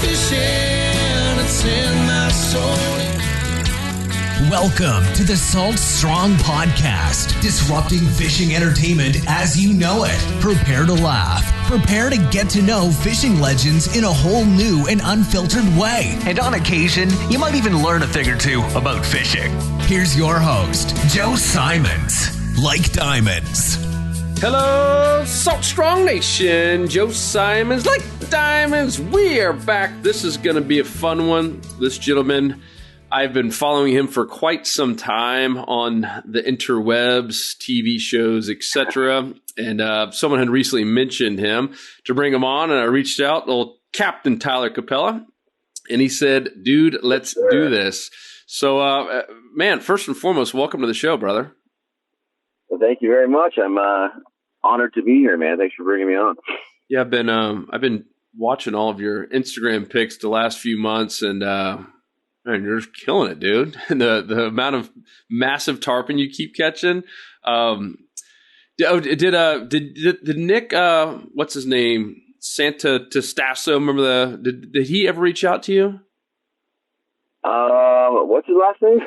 fishing, it's in my soul. Welcome to the Salt Strong Podcast, disrupting fishing entertainment as you know it. Prepare to laugh. Prepare to get to know fishing legends in a whole new and unfiltered way. And on occasion, you might even learn a thing or two about fishing. Here's your host, Joe Simons. Like diamonds. Hello, Salt Strong Nation. Joe Simons, like diamonds. We are back. This is going to be a fun one. This gentleman, I've been following him for quite some time on the interwebs, TV shows, etc. And someone had recently mentioned him to bring him on, and I reached out, old Captain Tyler Kapela, and he said, dude, let's do this. So, man, first and foremost, welcome to the show, brother. Well, thank you very much. I'm honored to be here, man. Thanks for bringing me on. Yeah, I've been watching all of your Instagram pics the last few months, and man, you're just killing it, dude. And the amount of massive tarpon you keep catching. Did Nick, what's his name, Santa Testasso? Remember did he ever reach out to you? What's his last name?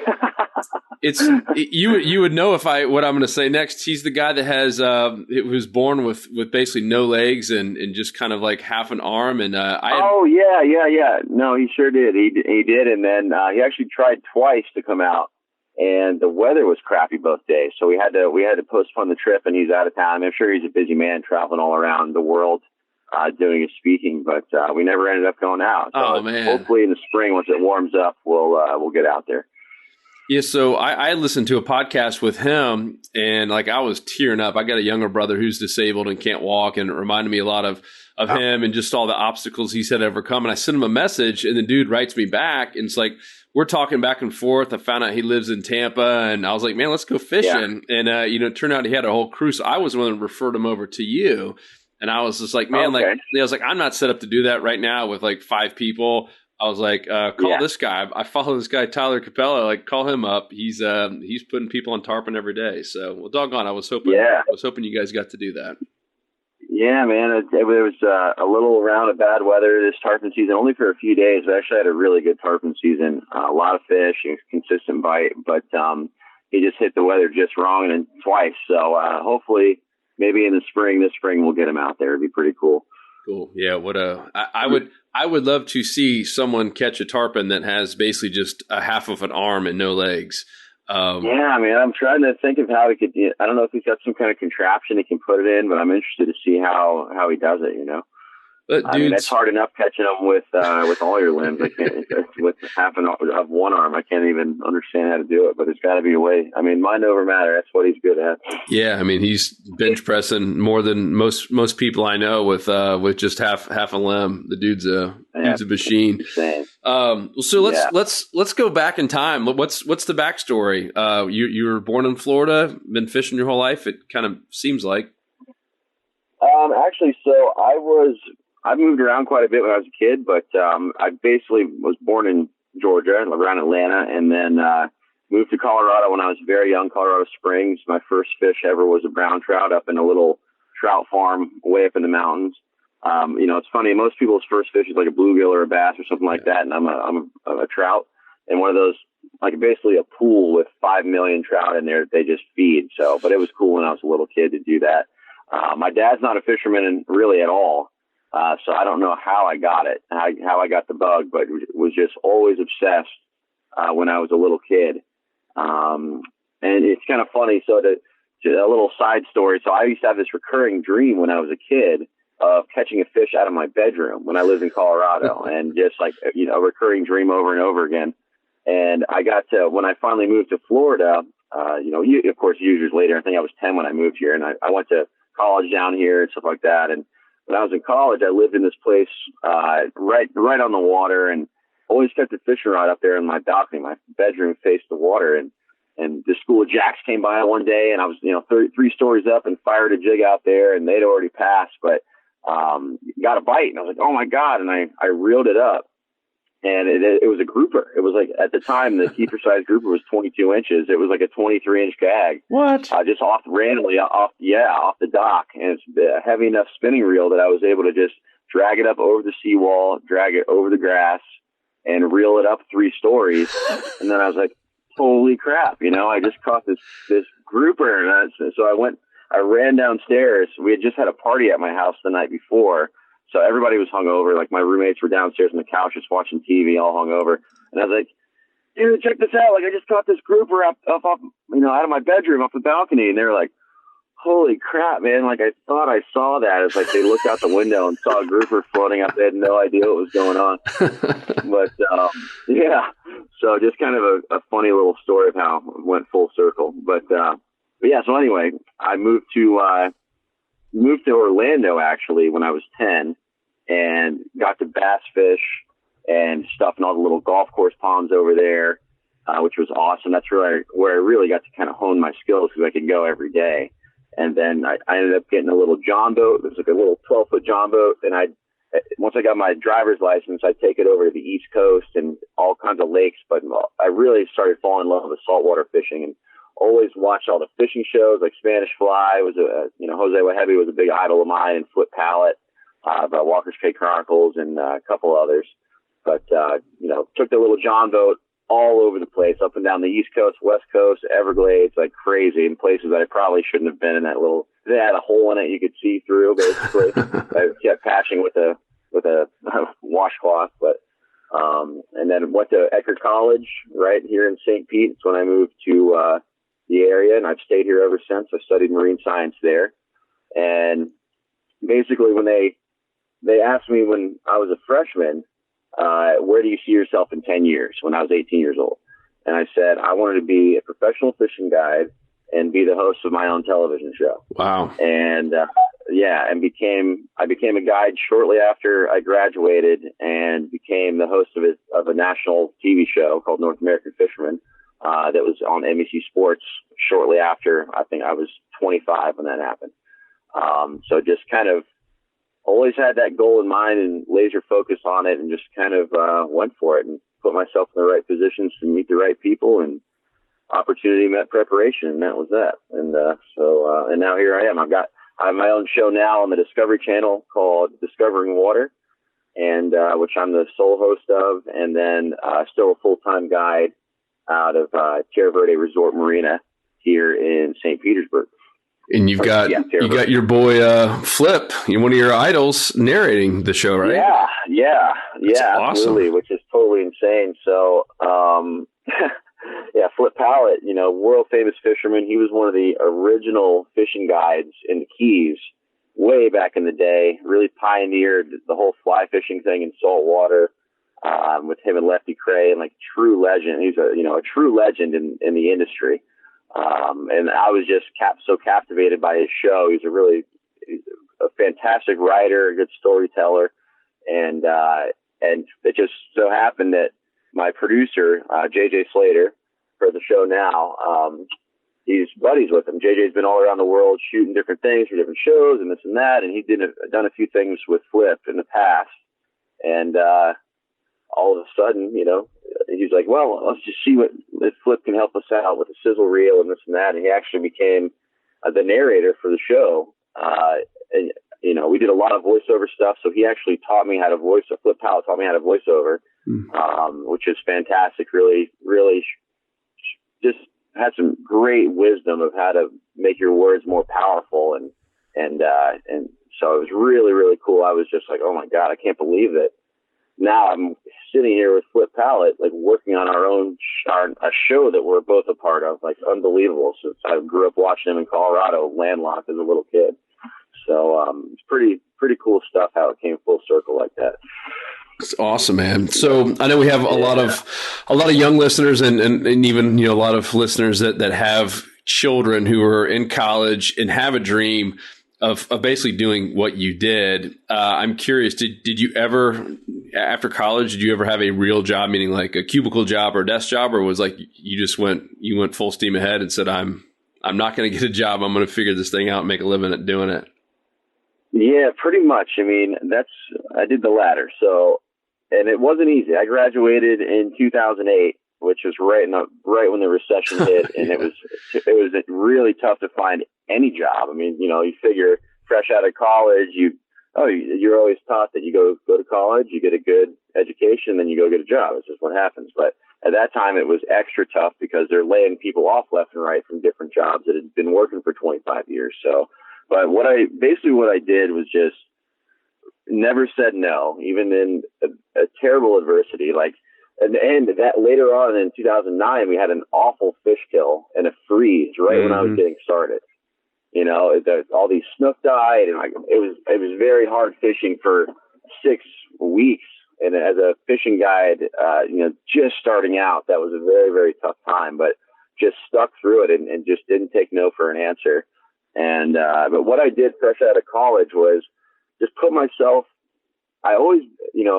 You would know what I'm going to say next. He's the guy that has it was born with basically no legs and just kind of like half an arm. And yeah. No, he sure did. He did, and then he actually tried twice to come out, and the weather was crappy both days, so we had to postpone the trip. And he's out of town. I'm sure he's a busy man traveling all around the world. Doing his speaking, but we never ended up going out. So man! Hopefully in the spring, once it warms up, we'll get out there. Yeah, so I listened to a podcast with him, and like I was tearing up. I got a younger brother who's disabled and can't walk, and it reminded me a lot of him and just all the obstacles he's had to overcome. And I sent him a message, and the dude writes me back, and it's like we're talking back and forth. I found out he lives in Tampa, and I was like, man, let's go fishing. Yeah. And it turned out he had a whole crew. So I was the one that referred him over to you. And I was just like, man, I was like, I'm not set up to do that right now with like 5 people. I was like, call this guy. I follow this guy, Tyler Kapela. Like, call him up. He's putting people on tarpon every day. So, well, doggone, I was hoping you guys got to do that. Yeah, man, it was a little round of bad weather this tarpon season, only for a few days. But actually had a really good tarpon season. A lot of fish, consistent bite, but he just hit the weather just wrong and twice. So hopefully. Maybe in this spring we'll get him out there. It'd be pretty cool. Cool. Yeah. I would love to see someone catch a tarpon that has basically just a half of an arm and no legs. Yeah, man, I'm trying to think of how he could. I don't know if he's got some kind of contraption he can put it in, but I'm interested to see how he does it. But I mean, that's hard enough catching them with all your limbs. I can't with half of one arm. I can't even understand how to do it. But there's got to be a way. I mean, mind over matter. That's what he's good at. Yeah, I mean, he's bench pressing more than most people I know with just half a limb. The dude's a machine. So let's go back in time. What's the backstory? You were born in Florida, been fishing your whole life. It kind of seems like. Actually, so I moved around quite a bit when I was a kid, but I basically was born in Georgia, around Atlanta, and then moved to Colorado when I was very young, Colorado Springs. My first fish ever was a brown trout up in a little trout farm way up in the mountains. It's funny, most people's first fish is like a bluegill or a bass or something like that, and I'm a trout, and one of those, like basically a pool with 5 million trout in there that they just feed. So, but it was cool when I was a little kid to do that. My dad's not a fisherman really at all. So I don't know how I got it, how I got the bug, but was just always obsessed when I was a little kid. And it's kind of funny. So a little side story. So I used to have this recurring dream when I was a kid of catching a fish out of my bedroom when I lived in Colorado, and just like, a recurring dream over and over again. And I got to, when I finally moved to Florida, of course, years later, I think I was 10 when I moved here, and I went to college down here and stuff like that. And when I was in college, I lived in this place right on the water, and always kept a fishing rod up there in my balcony. My bedroom faced the water, and the school of jacks came by one day, and I was 3 stories up and fired a jig out there, and they'd already passed, but got a bite, and I was like, oh my God, and I reeled it up, and it was a grouper. It was like, at the time, the keeper size grouper was 22 inches. It was like a 23-inch gag. What? Just randomly off the dock, and it's a heavy enough spinning reel that I was able to just drag it up over the seawall, drag it over the grass, and reel it up 3 stories. And then I was like, holy crap, I just caught this grouper. And so I ran downstairs. We had just had a party at my house the night before. So everybody was hungover. Like my roommates were downstairs on the couch just watching TV, all hungover. And I was like, dude, check this out. Like I just caught this grouper up off, out of my bedroom, off the balcony. And they were like, holy crap, man. Like I thought I saw that. It's like they looked out the window and saw a grouper floating up. They had no idea what was going on. But yeah, so just kind of a funny little story of how it went full circle. But yeah, so anyway, I moved to Orlando actually when I was 10 and got to bass fish and stuff in all the little golf course ponds over there, which was awesome. That's where I really got to kind of hone my skills because I could go every day. And then I ended up getting a little john boat. It was like a little 12-foot john boat. And once I got my driver's license, I'd take it over to the East Coast and all kinds of lakes. But I really started falling in love with saltwater fishing and always watched all the fishing shows like Spanish Fly was Jose Wahebe was a big idol of mine, and Flip Palette, about Walker's Cay Chronicles and a couple others. But, took the little john boat all over the place, up and down the East Coast, West Coast, Everglades, like crazy, in places that I probably shouldn't have been in. They had a hole in it you could see through, basically. I kept patching with a washcloth, but, and then went to Eckerd College right here in St. Pete. It's when I moved to, the area, and I've stayed here ever since. I studied marine science there. And basically when they asked me when I was a freshman, where do you see yourself in 10 years, when I was 18 years old? And I said, I wanted to be a professional fishing guide and be the host of my own television show. Wow. And, I became a guide shortly after I graduated and became the host of a national TV show called North American Fisherman, that was on NBC Sports shortly after. I think I was 25 when that happened. So just kind of always had that goal in mind and laser focus on it, and just kind of went for it and put myself in the right positions to meet the right people, and opportunity met preparation, and that was that. And and now here I am. I have my own show now on the Discovery Channel called Discovering Water, and which I'm the sole host of, and then still a full-time guide out of Terra Verde Resort Marina here in St. Petersburg. And you've got your boy Flip, one of your idols, narrating the show, right? Yeah, absolutely, awesome. Which is totally insane. So, Flip Palette, world famous fisherman. He was one of the original fishing guides in the Keys way back in the day. Really pioneered the whole fly fishing thing in saltwater. With him and Lefty Cray, and like true legend. He's a true legend in the industry. And I was just so captivated by his show. He's a fantastic writer, a good storyteller. And it just so happened that my producer, JJ Slater, for the show now, he's buddies with him. JJ's been all around the world shooting different things for different shows and this and that. And he'd done a few things with Flip in the past. And, all of a sudden, he's like, well, let's just see if Flip can help us out with the sizzle reel and this and that. And he actually became the narrator for the show. And, we did a lot of voiceover stuff. So he actually taught me how to Flip Palette taught me how to voiceover, which is fantastic. Really, really just had some great wisdom of how to make your words more powerful. And so it was really, really cool. I was just like, oh my God, I can't believe that. Now I'm sitting here with Flip Palette, like working on a show that we're both a part of, like unbelievable. So I grew up watching him in Colorado, landlocked as a little kid. So it's pretty cool stuff how it came full circle like that. It's awesome, man. So I know we have a lot of young listeners and even a lot of listeners that have children who are in college and have a dream of basically doing what you did. I'm curious, did you ever, after college, did you ever have a real job, meaning like a cubicle job or a desk job, or was like you went full steam ahead and said, I'm not going to get a job. I'm going to figure this thing out and make a living at doing it? Yeah, pretty much. I mean, I did the latter. So, and it wasn't easy. I graduated in 2008, which was right when the recession hit, and it was really tough to find any job. I mean, you figure fresh out of college, oh, you're always taught that you go to college, you get a good education, then you go get a job. It's just what happens. But at that time, it was extra tough because they're laying people off left and right from different jobs that had been working for 25 years. So, but what I did was just never said no, even in a terrible adversity. Like, at the end of that, later on in 2009, we had an awful fish kill and a freeze right when I was getting started. You know, all these snook died, and it was very hard fishing for 6 weeks. And as a fishing guide, just starting out, that was a very, very tough time, but just stuck through it and just didn't take no for an answer. And, but what I did fresh out of college was just put myself, I always,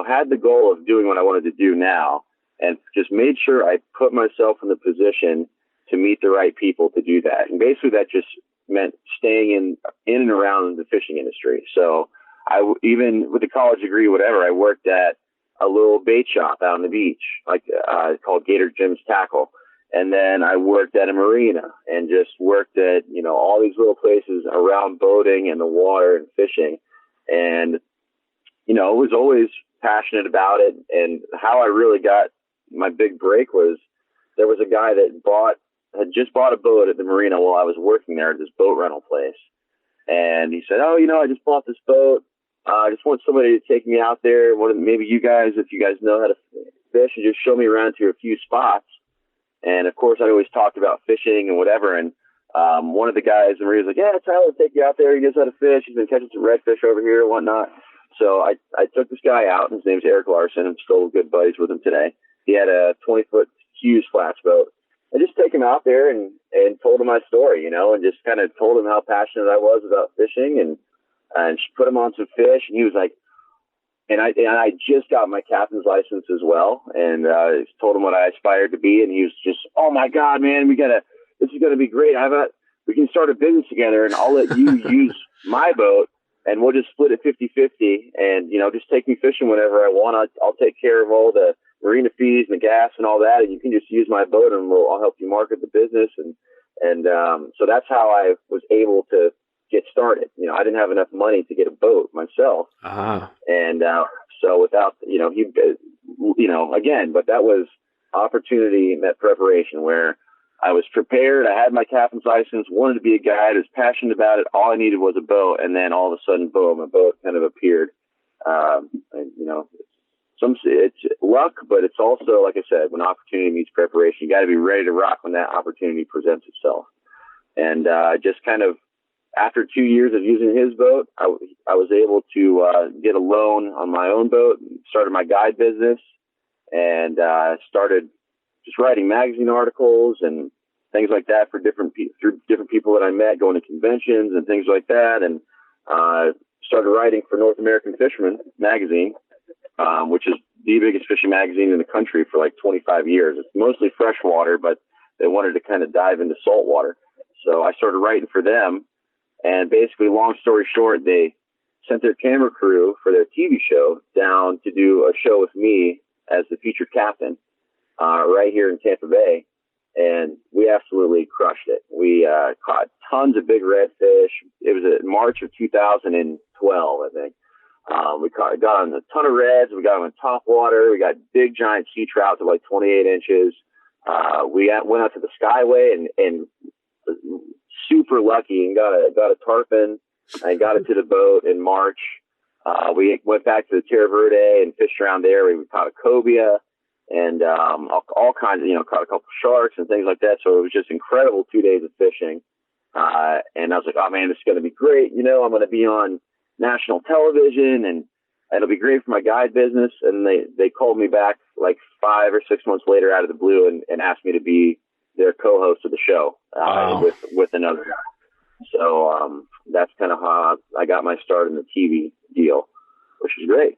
had the goal of doing what I wanted to do now, and just made sure I put myself in the position to meet the right people to do that. And basically that just meant staying in and around the fishing industry. So even with the college degree, whatever, I worked at a little bait shop out on the beach, called Gator Jim's Tackle. And then I worked at a marina and just worked at, all these little places around boating and the water and fishing. And, was always passionate about it. And how I really got my big break was there was a guy that had just bought a boat at the marina while I was working there at this boat rental place. And he said, oh, I just bought this boat. I just want somebody to take me out there. Maybe you guys, if you guys know how to fish, and just show me around to a few spots. And of course, I always talked about fishing and whatever. And one of the guys in the marina was like, yeah, Tyler will take you out there. He knows how to fish. He's been catching some redfish over here and whatnot. So I took this guy out. His name's Eric Larson. I'm still good buddies with him today. He had a 20-foot Hughes flats boat. I just take him out there and told him my story, and just kind of told him how passionate I was about fishing and put him on some fish. And he was like, and I just got my captain's license as well. And told him what I aspired to be. And he was just, oh my God, man, this is going to be great. We can start a business together, and I'll let you use my boat, and we'll just split it 50-50. And, just take me fishing whenever I want. I'll take care of all the marina fees and the gas and all that, and you can just use my boat, and I'll help you market the business. And so that's how I was able to get started. I didn't have enough money to get a boat myself. And so without, again, but that was opportunity met preparation, where I was prepared. I had my captain's license, wanted to be a guide, was passionate about it. All I needed was a boat. And then all of a sudden, boom, a boat kind of appeared. It's luck, but it's also, like I said, when opportunity meets preparation, you got to be ready to rock when that opportunity presents itself. And just kind of after 2 years of using his boat, I was able to get a loan on my own boat, started my guide business, and started just writing magazine articles and things like that for different people that I met, going to conventions and things like that, and started writing for North American Fisherman magazine, which is the biggest fishing magazine in the country for like 25 years. It's mostly freshwater, but they wanted to kind of dive into saltwater. So I started writing for them, and basically, long story short, they sent their camera crew for their TV show down to do a show with me as the featured captain, right here in Tampa Bay. And we absolutely crushed it. We caught tons of big redfish. It was in March of 2012, I think. We got on a ton of reds. We got them in top water. We got big giant sea trouts of like 28 inches. We went out to the Skyway and super lucky and got a tarpon and got it to the boat in March. We went back to the Terra Verde and fished around there. We caught a cobia and all kinds of, caught a couple sharks and things like that. So it was just incredible 2 days of fishing. And I was like, oh man, this is going to be great. I'm going to be on national television and it'll be great for my guide business. And they called me back like 5 or 6 months later out of the blue and asked me to be their co-host of the show with another guy. So that's kind of how I got my start in the TV deal, which is great.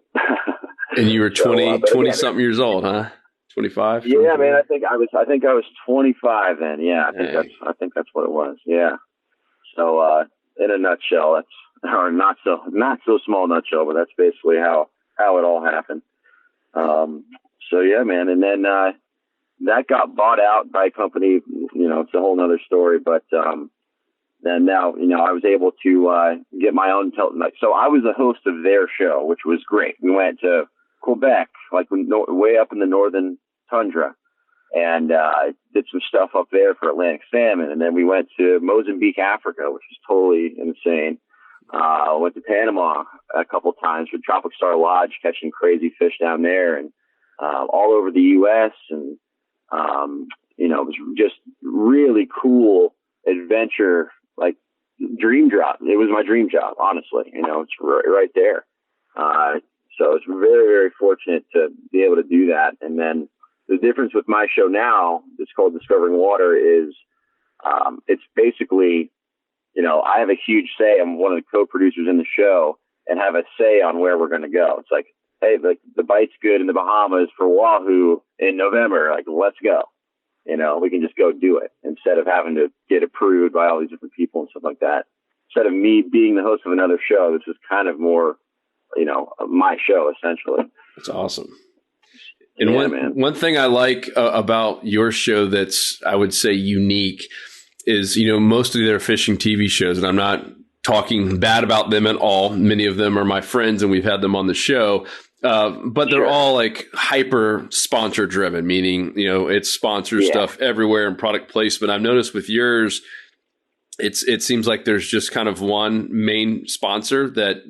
And you were 20 something years old, huh? 25? Yeah, man. I think I was 25 then. Yeah, I think that's what it was. Yeah. So in a nutshell, or not so small nutshell, but that's basically how it all happened. So yeah, man. And then that got bought out by a company. It's a whole nother story, but And now, I was able to get my own so I was the host of their show, which was great. We went to Quebec, way up in the northern tundra, and did some stuff up there for Atlantic salmon. And then we went to Mozambique, Africa, which was totally insane. Went to Panama a couple times for Tropic Star Lodge, catching crazy fish down there, and all over the U.S. And it was just really cool adventure, like dream job. It was my dream job, honestly. It's right there. So it's very, very fortunate to be able to do that. And then the difference with my show now, it's called Discovering Water, is it's basically, I have a huge say. I'm one of the co-producers in the show and have a say on where we're going to go. It's like, hey, the bite's good in the Bahamas for wahoo in November. Like, let's go. We can just go do it instead of having to get approved by all these different people and stuff like that. Instead of me being the host of another show, this is kind of more, my show essentially. That's awesome. And one thing I like about your show that's, I would say, unique is, most of their fishing TV shows, and I'm not talking bad about them at all. Many of them are my friends and we've had them on the show. But they're all like hyper sponsor driven, meaning, it's sponsor stuff everywhere and product placement. I've noticed with yours, it seems like there's just kind of one main sponsor that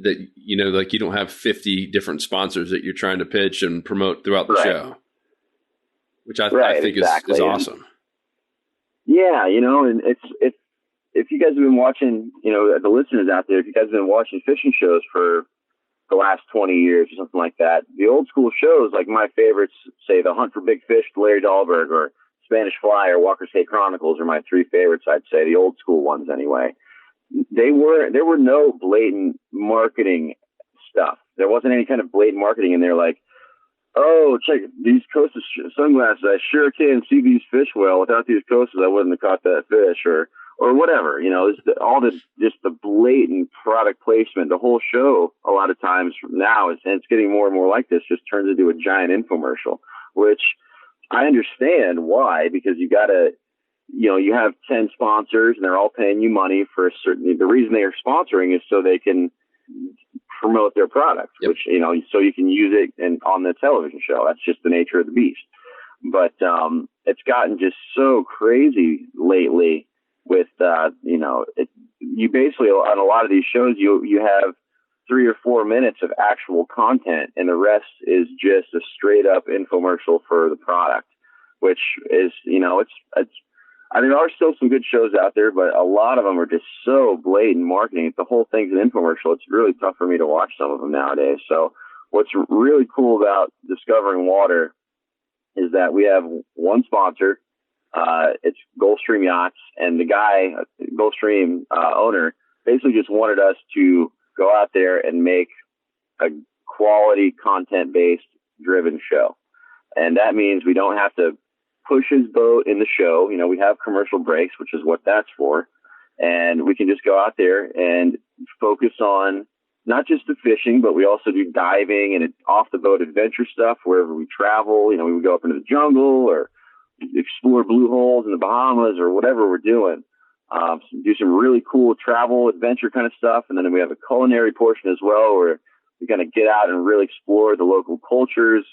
like you don't have 50 different sponsors that you're trying to pitch and promote throughout the show, which I think is awesome. Yeah. And it's if you guys have been watching, the listeners out there, if you guys have been watching fishing shows for the last 20 years or something like that, the old school shows, like my favorites, say The Hunt for Big Fish, Larry Dahlberg, or Spanish Fly, or Walker's Cay Chronicles are my three favorites, I'd say, the old school ones anyway. There were no blatant marketing stuff. There wasn't any kind of blatant marketing in there like, oh, check these Costas sunglasses. I sure can see these fish well. Without these Costas, I wouldn't have caught that fish, or whatever. Just the blatant product placement. The whole show, a lot of times now, and it's getting more and more like this, just turns into a giant infomercial, which I understand why, because you gotta, you have 10 sponsors and they're all paying you money for a certain, the reason they are sponsoring is so they can promote their product, which, so you can use it on the television show. That's just the nature of the beast. But, it's gotten just so crazy lately with, you basically, on a lot of these shows, you have 3 or 4 minutes of actual content, and the rest is just a straight up infomercial for the product, which is, there are still some good shows out there, but a lot of them are just so blatant marketing. If the whole thing's an infomercial, it's really tough for me to watch some of them nowadays. So what's really cool about Discovering Water is that we have one sponsor. It's Gulfstream Yachts, and the guy, Gulfstream owner, basically just wanted us to go out there and make a quality content-based driven show. And that means we don't have to push his boat in the show. We have commercial breaks, which is what that's for. And we can just go out there and focus on not just the fishing, but we also do diving and off the boat adventure stuff wherever we travel. We would go up into the jungle or explore blue holes in the Bahamas or whatever we're doing. Do some really cool travel adventure kind of stuff. And then we have a culinary portion as well, where we're going to get out and really explore the local cultures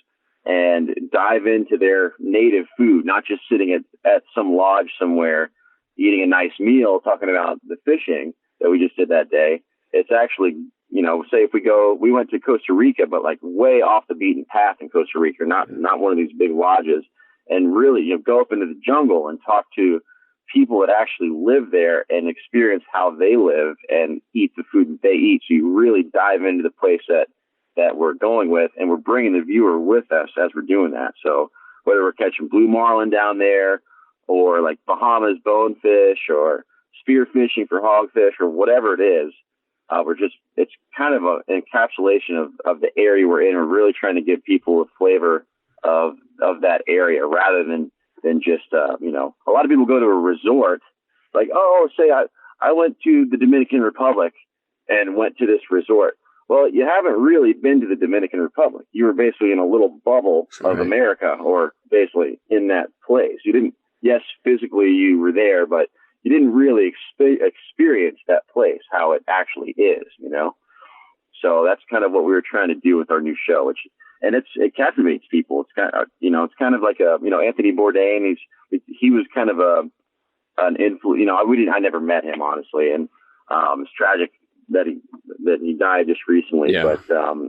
and dive into their native food, not just sitting at some lodge somewhere eating a nice meal, talking about the fishing that we just did that day. It's actually, say if we went to Costa Rica, but like way off the beaten path in Costa Rica, not one of these big lodges, and really, go up into the jungle and talk to people that actually live there and experience how they live and eat the food that they eat. So you really dive into the place that we're going with, and we're bringing the viewer with us as we're doing that. So whether we're catching blue marlin down there, or like Bahamas bonefish, or spear fishing for hogfish, or whatever it is, it's kind of an encapsulation of the area we're in. We're really trying to give people a flavor of that area, rather than just, a lot of people go to a resort, like, say I went to the Dominican Republic and went to this resort. Well, you haven't really been to the Dominican Republic. You were basically in a little bubble of America, or basically in that place. You didn't, yes, physically you were there, but you didn't really experience that place, how it actually is, you know? So that's kind of what we were trying to do with our new show, and it captivates people. It's kind of, you know, it's kind of like Anthony Bourdain. He was kind of an influence, you know, I never met him, honestly. And, it's tragic that he died just recently, but,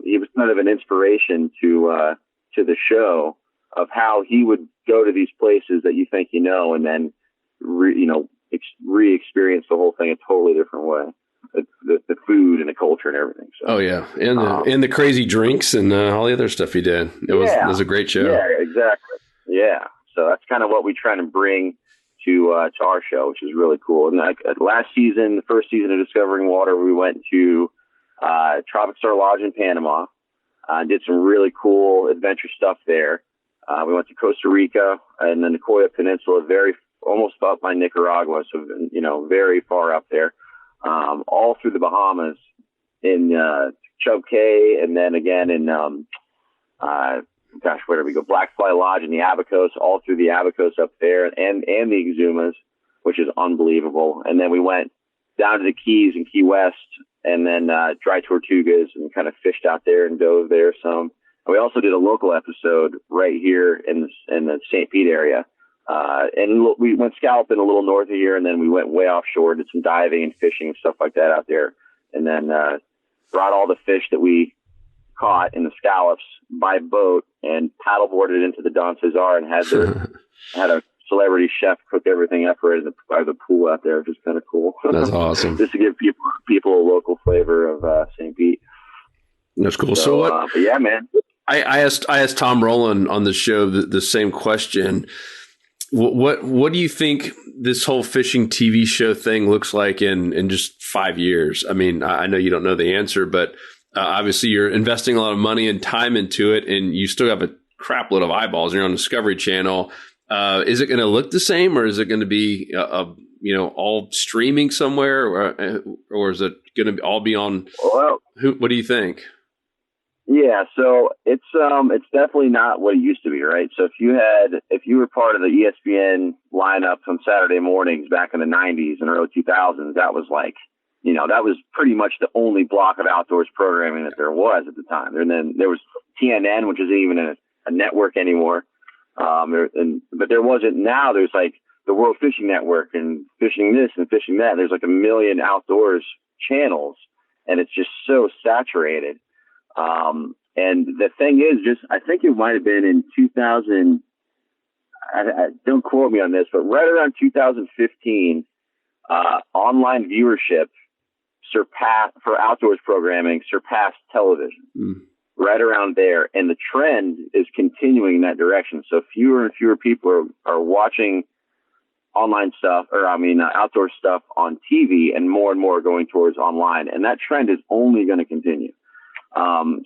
he was kind of an inspiration to the show of how he would go to these places that you think, you know, and then, re-experience the whole thing a totally different way. The food and the culture and everything. So. Oh yeah, and the crazy drinks and all the other stuff he did. It was a great show. Yeah, exactly. Yeah, so that's kind of what we try to bring to our show, which is really cool. And last season, the first season of Discovering Water, we went to Tropic Star Lodge in Panama. Did some really cool adventure stuff there. We went to Costa Rica and then the Nicoya Peninsula, almost up by Nicaragua, so you know, very far up there. All through the Bahamas in Chub Cay, and then again in where did we go? Blackfly Lodge in the Abacos, all through the Abacos up there, and the Exumas, which is unbelievable. And then we went down to the Keys and Key West, and then Dry Tortugas, and kind of fished out there and dove there some. And we also did a local episode right here in the St. Pete area. And we went scalloping a little north of here, and then we went way offshore, did some diving and fishing and stuff like that out there. And then brought all the fish that we caught in the scallops by boat and paddleboarded into the Don Cesar, and had a celebrity chef cook everything up right by the pool out there, which is kind of cool. That's awesome. Just to give people a local flavor of St. Pete. That's cool. So what? But yeah, man. I asked Tom Rowland on the show the same question. What do you think this whole fishing TV show thing looks like in just 5 years? I mean, I know you don't know the answer, but obviously you're investing a lot of money and time into it, and you still have a crap load of eyeballs. You're on Discovery Channel. Is it going to look the same, or is it going to be all streaming somewhere, or is it going to all be on? Well, what do you think? Yeah, so it's definitely not what it used to be, right? So if you were part of the ESPN lineup on Saturday mornings back in the 90s and early 2000s, that was like, you know, that was pretty much the only block of outdoors programming that there was at the time. And then there was TNN, which isn't even a network anymore. But there wasn't. Now there's like the World Fishing Network and Fishing this and Fishing that. There's like a million outdoors channels, and it's just so saturated. And the thing is, I think it might have been in 2000, don't quote me on this, but right around 2015, online viewership for outdoors programming surpassed television, right around there. And the trend is continuing in that direction. So fewer and fewer people are watching online stuff, outdoor stuff on TV, and more are going towards online. And that trend is only going to continue.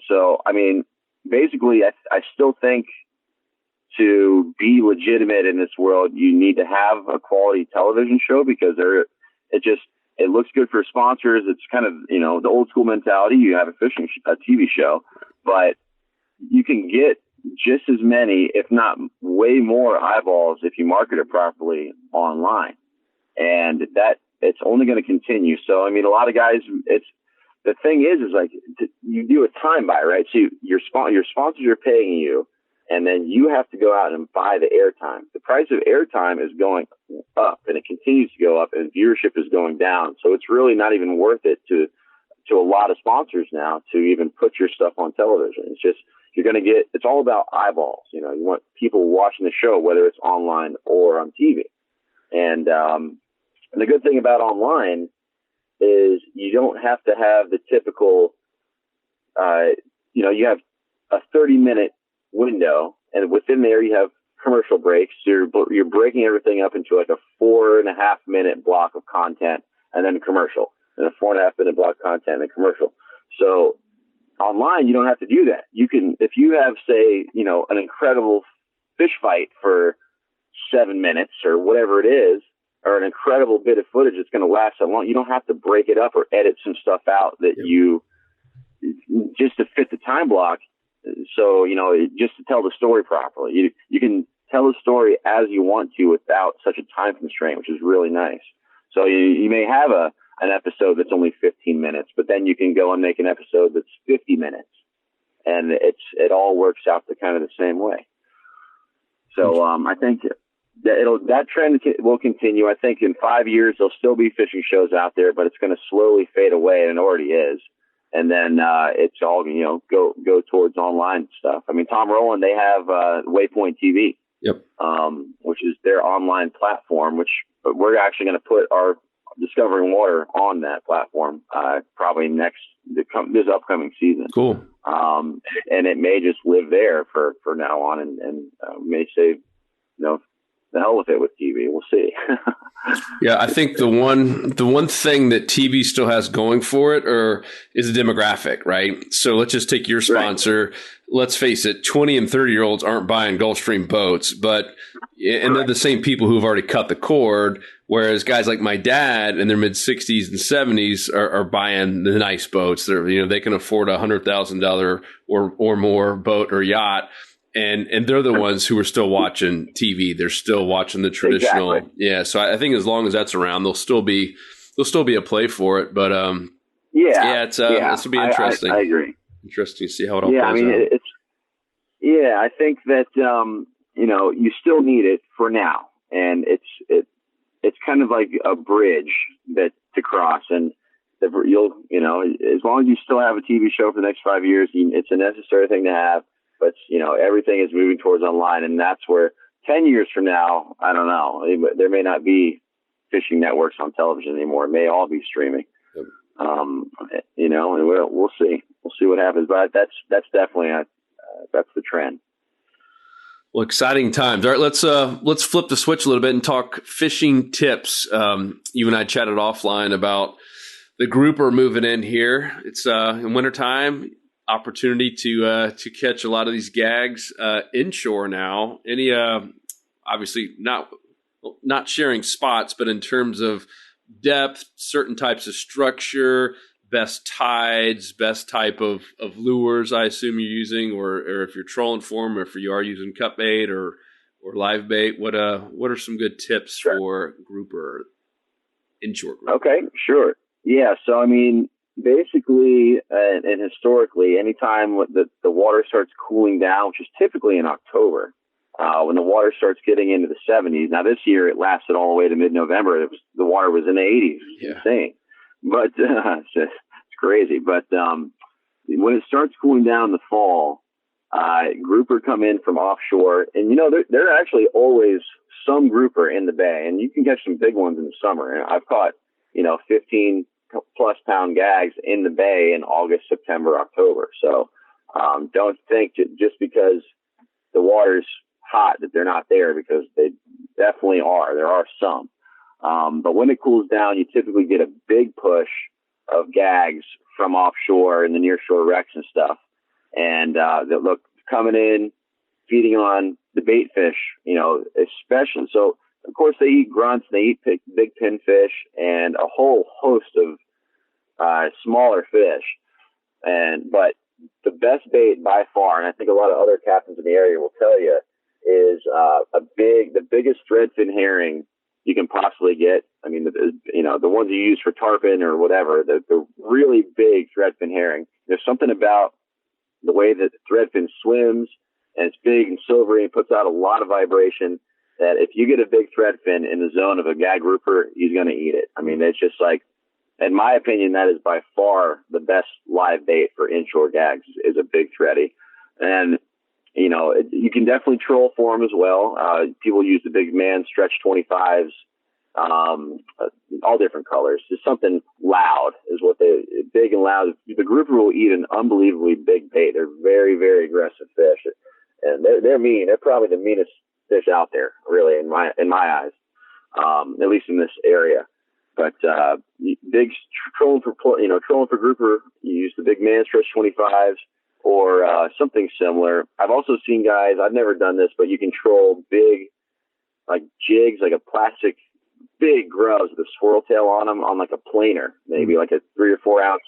So, I mean, basically, I still think to be legitimate in this world, you need to have a quality television show, because it looks good for sponsors. It's kind of, you know, the old school mentality. You have a TV show, but you can get just as many, if not way more eyeballs if you market it properly online. And that it's only going to continue. So, I mean, a lot of guys, the thing is like you do a time buy, right? So your sponsors are paying you, and then you have to go out and buy the airtime. The price of airtime is going up, and it continues to go up, and viewership is going down. So it's really not even worth it to a lot of sponsors now to even put your stuff on television. It's just, it's all about eyeballs. You know, you want people watching the show, whether it's online or on TV. And the good thing about online is you don't have to have the typical, you have a 30-minute window, and within there you have commercial breaks. So you're breaking everything up into like a 4.5-minute block of content, and then commercial, and a 4.5-minute block of content, and then commercial. So online, you don't have to do that. You can, if you have, say, you know, an incredible fish fight for 7 minutes or whatever it is, or an incredible bit of footage that's going to last so long, you don't have to break it up or edit some stuff out that just to fit the time block. So, you know, just to tell the story properly, you can tell the story as you want to without such a time constraint, which is really nice. So you may have an episode that's only 15 minutes, but then you can go and make an episode that's 50 minutes, and it all works out the kind of the same way. So I think that trend will continue. I think in 5 years there'll still be fishing shows out there, but it's going to slowly fade away, and it already is. And then it's all go towards online stuff. I mean, Tom Rowland, they have Waypoint TV, yep, which is their online platform. Which we're actually going to put our Discovering Water on that platform probably this upcoming season. Cool. And it may just live there for now on, and may say, the hell with it with TV. We'll see. Yeah, I think the one thing that TV still has going for it is the demographic, right? So let's just take your sponsor. Right. Let's face it, 20 and 30-year-olds aren't buying Gulfstream boats, and they're the same people who've already cut the cord, whereas guys like my dad in their mid-60s and 70s are buying the nice boats. They can afford a $100,000 or more boat or yacht. And they're the ones who are still watching TV. They're still watching the traditional. Exactly. Yeah. So I think as long as that's around, there'll still be a play for it. But this will be interesting. I agree. Interesting to see how it all plays out. I think that you still need it for now, and it's kind of like a bridge to cross, and you'll as long as you still have a TV show for the next 5 years, it's a necessary thing to have. But, everything is moving towards online, and that's where 10 years from now, I don't know, there may not be fishing networks on television anymore. It may all be streaming, and we'll see. We'll see what happens. But that's definitely that's the trend. Well, exciting times. All right, let's flip the switch a little bit and talk fishing tips. You and I chatted offline about the grouper moving in here. It's in wintertime. Opportunity to catch a lot of these gags inshore now. Any obviously not sharing spots, but in terms of depth, certain types of structure, best tides, best type of lures, I assume you're using, or if you're trolling for them, or if you are using cut bait or live bait, what are some good tips for grouper inshore grouper? Okay, sure. Yeah, so I mean, basically, and historically, anytime the water starts cooling down, which is typically in October, when the water starts getting into the 70s. Now, this year it lasted all the way to mid-November. The water was in the 80s. It's insane, but it's crazy. But when it starts cooling down in the fall, grouper come in from offshore, and there are actually always some grouper in the bay, and you can catch some big ones in the summer. And I've caught 15 plus pound gags in the bay in August, September, October. So don't think just because the water's hot that they're not there, because they definitely are. There are some. But when it cools down, you typically get a big push of gags from offshore and the nearshore wrecks and stuff. And that look coming in, feeding on the bait fish, especially. So, of course, they eat grunts, they eat big pinfish, and a whole host of smaller fish. But the best bait by far, and I think a lot of other captains in the area will tell you, is the biggest threadfin herring you can possibly get. I mean, the ones you use for tarpon or whatever, the really big threadfin herring. There's something about the way that the threadfin swims, and it's big and silvery and puts out a lot of vibration, that if you get a big threadfin in the zone of a gag grouper, he's going to eat it. I mean, it's just like, in my opinion, that is by far the best live bait for inshore gags, is a big thready. And, you can definitely troll for them as well. People use the big man stretch 25s, all different colors. Just something loud is what big and loud. The grouper will eat an unbelievably big bait. They're very, very aggressive fish. And they're mean. They're probably the meanest fish out there, really, in my eyes, at least in this area. But big trolling for grouper, you use the big man stretch 25s or something similar. I've also seen guys, I've never done this, but you can troll big like jigs, like a plastic big grubs with a swirl tail on them on like a planer, maybe like a 3 or 4 ounce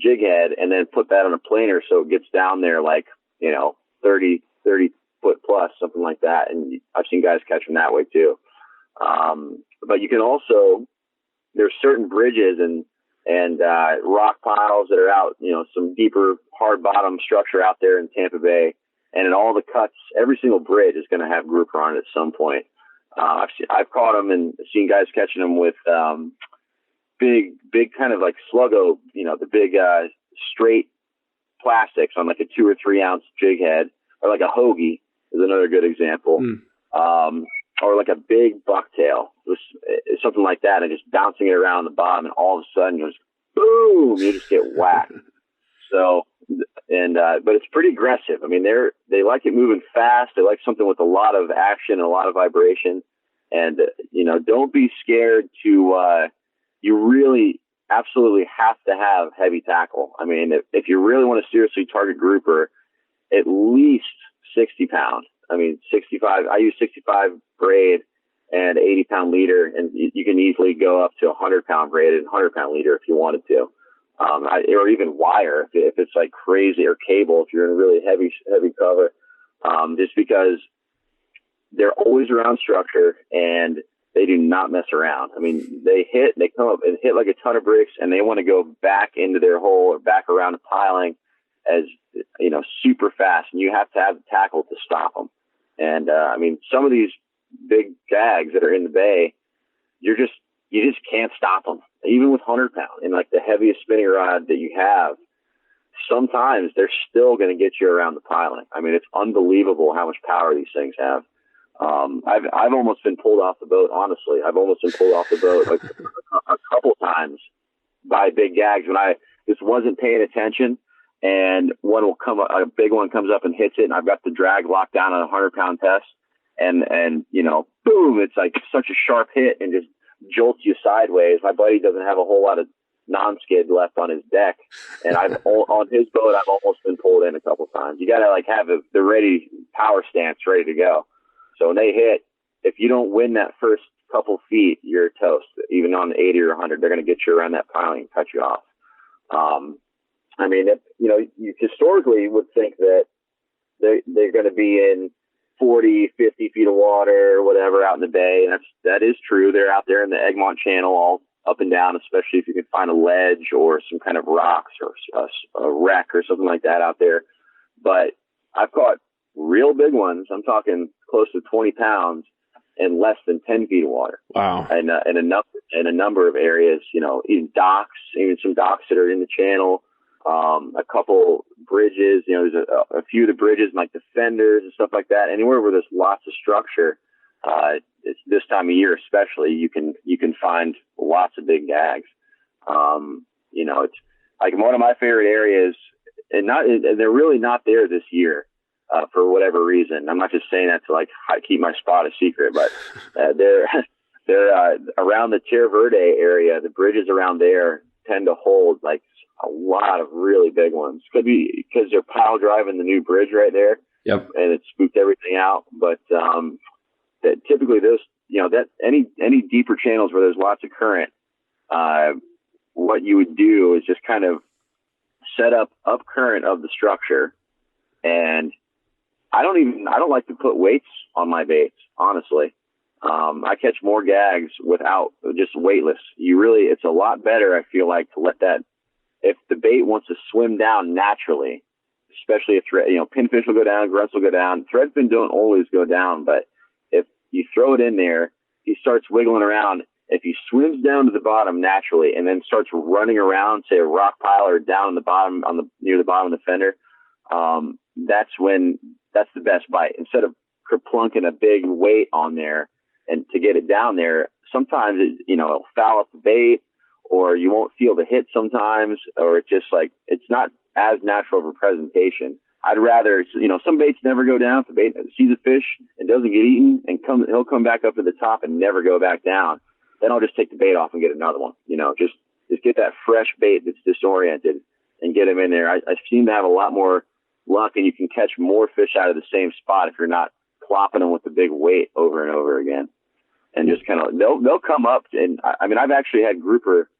jig head, and then put that on a planer so it gets down there like 30 foot plus, something like that. And I've seen guys catch them that way too. But you can also there's certain bridges and rock piles that are out, some deeper hard bottom structure out there in Tampa Bay. And in all the cuts, every single bridge is going to have grouper on it at some point. I've caught them and seen guys catching them with big kind of like sluggo, the big straight plastics on like a 2 or 3 ounce jig head, or like a hoagie is another good example. Or like a big bucktail, something like that, and just bouncing it around the bottom, and all of a sudden, just boom, you just get whacked. So, but it's pretty aggressive. I mean, they like it moving fast. They like something with a lot of action and a lot of vibration. And don't be scared to. You really absolutely have to have heavy tackle. I mean, if you really want to seriously target grouper, at least 60 pound. I mean, 65, I use 65 braid and 80 pound leader, and you can easily go up to 100 pound braid and 100 pound leader if you wanted to. Or even wire if it's like crazy, or cable if you're in a really heavy cover. Just because they're always around structure and they do not mess around. I mean, they come up and hit like a ton of bricks, and they want to go back into their hole or back around the piling as, super fast, and you have to have the tackle to stop them. And, I mean, some of these big gags that are in the bay, you just can't stop them, even with 100 pound and like the heaviest spinning rod that you have. Sometimes they're still going to get you around the piling. I mean, it's unbelievable how much power these things have. I've almost been pulled off the boat. Honestly, I've almost been pulled off the boat like a couple times by big gags when I just wasn't paying attention. And a big one comes up and hits it, and I've got the drag locked down on a 100 pound test, and boom, it's like such a sharp hit and just jolts you sideways. My buddy doesn't have a whole lot of non-skid left on his deck, and on his boat, I've almost been pulled in a couple times. You got to like have the ready power stance ready to go. So when they hit, if you don't win that first couple feet, you're toast. Even on 80 or 100, they're going to get you around that piling and cut you off. I mean, you historically would think that they're going to be in 40, 50 feet of water or whatever out in the bay. And that is true. They're out there in the Egmont Channel all up and down, especially if you can find a ledge or some kind of rocks or a wreck or something like that out there. But I've caught real big ones. I'm talking close to 20 pounds in less than 10 feet of water. Wow. And in a number of areas, even docks, even some docks that are in the channel. A couple bridges, there's a few of the bridges, like the fenders and stuff like that. Anywhere where there's lots of structure, it's this time of year especially, you can find lots of big gags. It's like one of my favorite areas, and they're really not there this year for whatever reason. I'm not just saying that to like keep my spot a secret, but they're around the Tierra Verde area. The bridges around there tend to hold like a lot of really big ones. Could be because they're pile driving the new bridge right there. Yep. And it spooked everything out. But that typically those, that any deeper channels where there's lots of current, what you would do is just kind of set up current of the structure. And I don't like to put weights on my baits, honestly. I catch more gags without just weightless. It's a lot better, I feel like, to let that, if the bait wants to swim down naturally, especially if pinfish will go down, grunts will go down. Threadfin don't always go down, but if you throw it in there, he starts wiggling around. If he swims down to the bottom naturally and then starts running around, say a rock pile or down in the bottom near the bottom of the fender, that's the best bite. Instead of plunking a big weight on there and to get it down there, sometimes it'll foul up the bait, or you won't feel the hit sometimes, or it's just like, it's not as natural of a presentation. I'd rather, some baits never go down. If the bait sees a fish and doesn't get eaten and he'll come back up to the top and never go back down. Then I'll just take the bait off and get another one, just get that fresh bait that's disoriented and get him in there. I seem to have a lot more luck, and you can catch more fish out of the same spot if you're not clopping them with the big weight over and over again. And just kind of, they'll come up. And I mean, I've actually had grouper,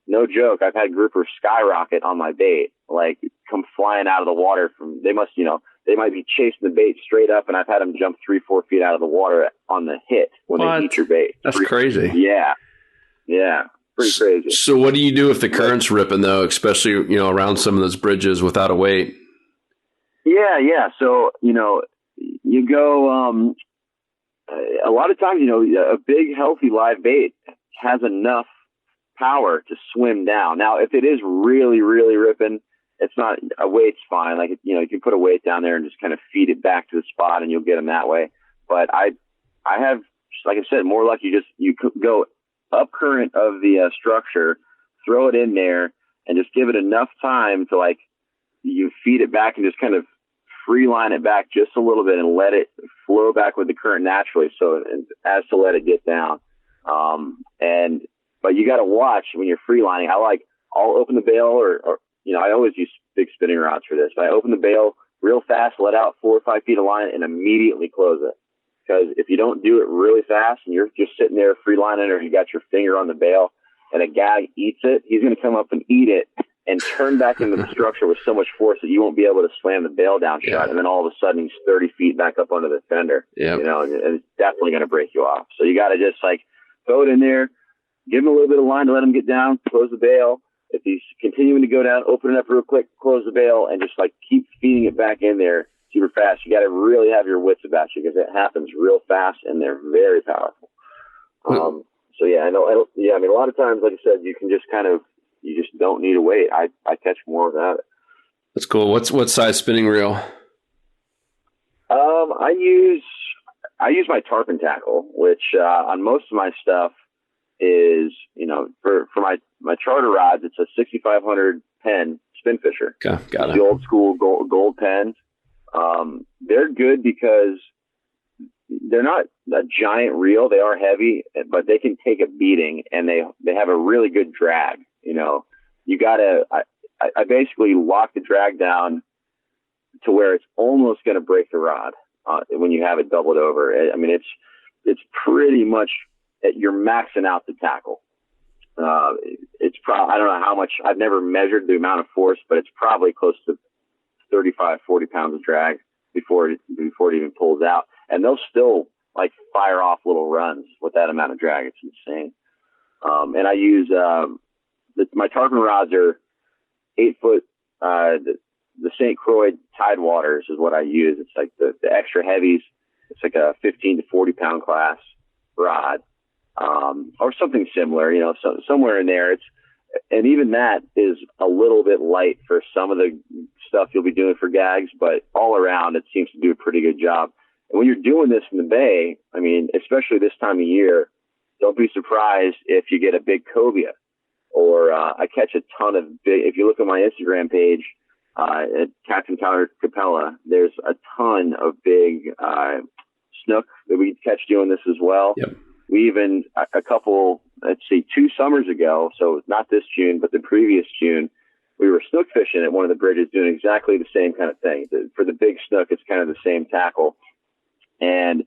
no joke, I've had grouper skyrocket on my bait, like come flying out of the water they might be chasing the bait straight up, and I've had them jump 3-4 feet out of the water on the hit when they eat your bait. That's crazy. Yeah. Yeah. pretty crazy. So what do you do if the current's ripping though, especially, around some of those bridges without a weight? Yeah. So, you go, a lot of times, a big healthy live bait has enough power to swim down. Now, if it is really, really ripping, it's not a weight's fine. Like, you can put a weight down there and just kind of feed it back to the spot and you'll get them that way. But I have, like I said, more luck. You could go up current of the structure, throw it in there and just give it enough time to you feed it back and just kind of free line it back just a little bit and let it flow back with the current naturally. So as to let it get down. But you got to watch when you're free lining. I'll open the bail or I always use big spinning rods for this. I open the bail real fast, let out 4 or 5 feet of line and immediately close it. Because if you don't do it really fast and you're just sitting there free lining or you got your finger on the bail and a guy eats it, he's going to come up and eat it and turn back into the structure with so much force that you won't be able to slam the bail down shut. And then all of a sudden he's 30 feet back up under the fender, and it's definitely going to break you off. So you got to just throw it in there, give him a little bit of line to let him get down, close the bail. If he's continuing to go down, open it up real quick, close the bail, and just keep feeding it back in there super fast. You got to really have your wits about you because it happens real fast and they're very powerful. So yeah, I know. I mean, a lot of times, like I said, you can just you just don't need a weight. I catch more without it. That's cool. What size spinning reel? I use my tarpon tackle, which on most of my stuff is, for my charter rods, it's a 6500 pen spin fisher. Okay, got it. The old school gold pens. They're good because they're not a giant reel. They are heavy, but they can take a beating and they have a really good drag. You gotta, I basically lock the drag down to where it's almost going to break the rod, when you have it doubled over. I mean, it's pretty much, you're maxing out the tackle. It's probably, I don't know how much, I've never measured the amount of force, but it's probably close to 35, 40 pounds of drag before it even pulls out. And they'll still fire off little runs with that amount of drag. It's insane. And I use, my tarpon rods are 8 foot, the St. Croix Tidewaters is what I use. It's the extra heavies. It's a 15 to 40 pound class rod, or something similar, so somewhere in there. And even that is a little bit light for some of the stuff you'll be doing for gags, but all around it seems to do a pretty good job. And when you're doing this in the bay, I mean, especially this time of year, don't be surprised if you get a big cobia, or I catch a ton of big. If you look at my Instagram page, at Capt Kapela, there's a ton of big snook that we catch doing this as well. Yep. We even a couple, 2 summers ago, so not this June, but the previous June, we were snook fishing at one of the bridges doing exactly the same kind of thing. For the big snook, it's kind of the same tackle. And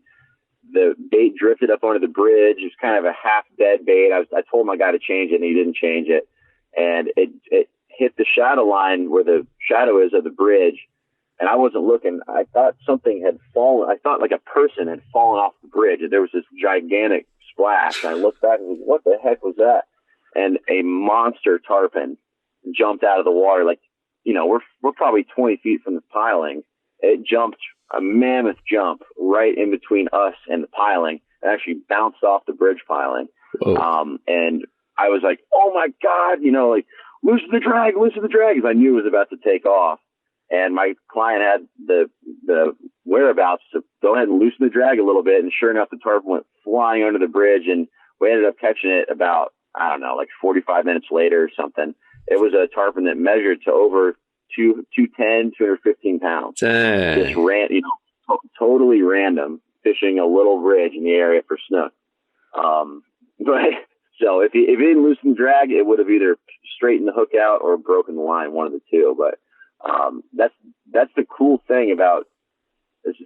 the bait drifted up onto the bridge. It's kind of a half dead bait. I told my guy to change it and he didn't change it. And it hit the shadow line where the shadow is of the bridge. And I wasn't looking. I thought something had fallen. I thought a person had fallen off the bridge. And there was this gigantic splash. And I looked back and was, what the heck was that? And a monster tarpon jumped out of the water. We're probably 20 feet from the piling. It jumped a mammoth jump right in between us and the piling and actually bounced off the bridge piling. And I was like, oh my God, loosen the drag, because I knew it was about to take off. And my client had the whereabouts to go ahead and loosen the drag a little bit. And sure enough, the tarpon went flying under the bridge and we ended up catching it about, 45 minutes later or something. It was a tarpon that measured to over 215 pounds. Dang. Just totally random, fishing a little bridge in the area for snook. So if he didn't loosen the drag, it would have either straightened the hook out or broken the line, one of the two. But that's the cool thing about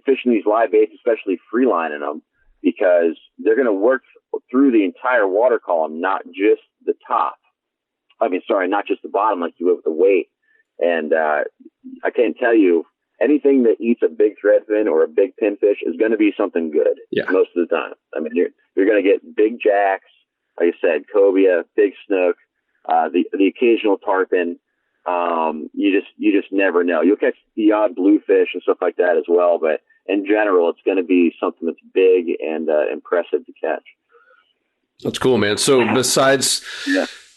fishing these live baits, especially free lining them, because they're going to work through the entire water column, not just the top. Not just the bottom like you would with the weight. And I can't tell you, anything that eats a big threadfin or a big pinfish is going to be something good most of the time. I mean, you're going to get big jacks, like I said, cobia, big snook, the occasional tarpon. You just never know. You'll catch the odd bluefish and stuff like that as well, but in general, it's going to be something that's big and impressive to catch. That's cool, man. So besides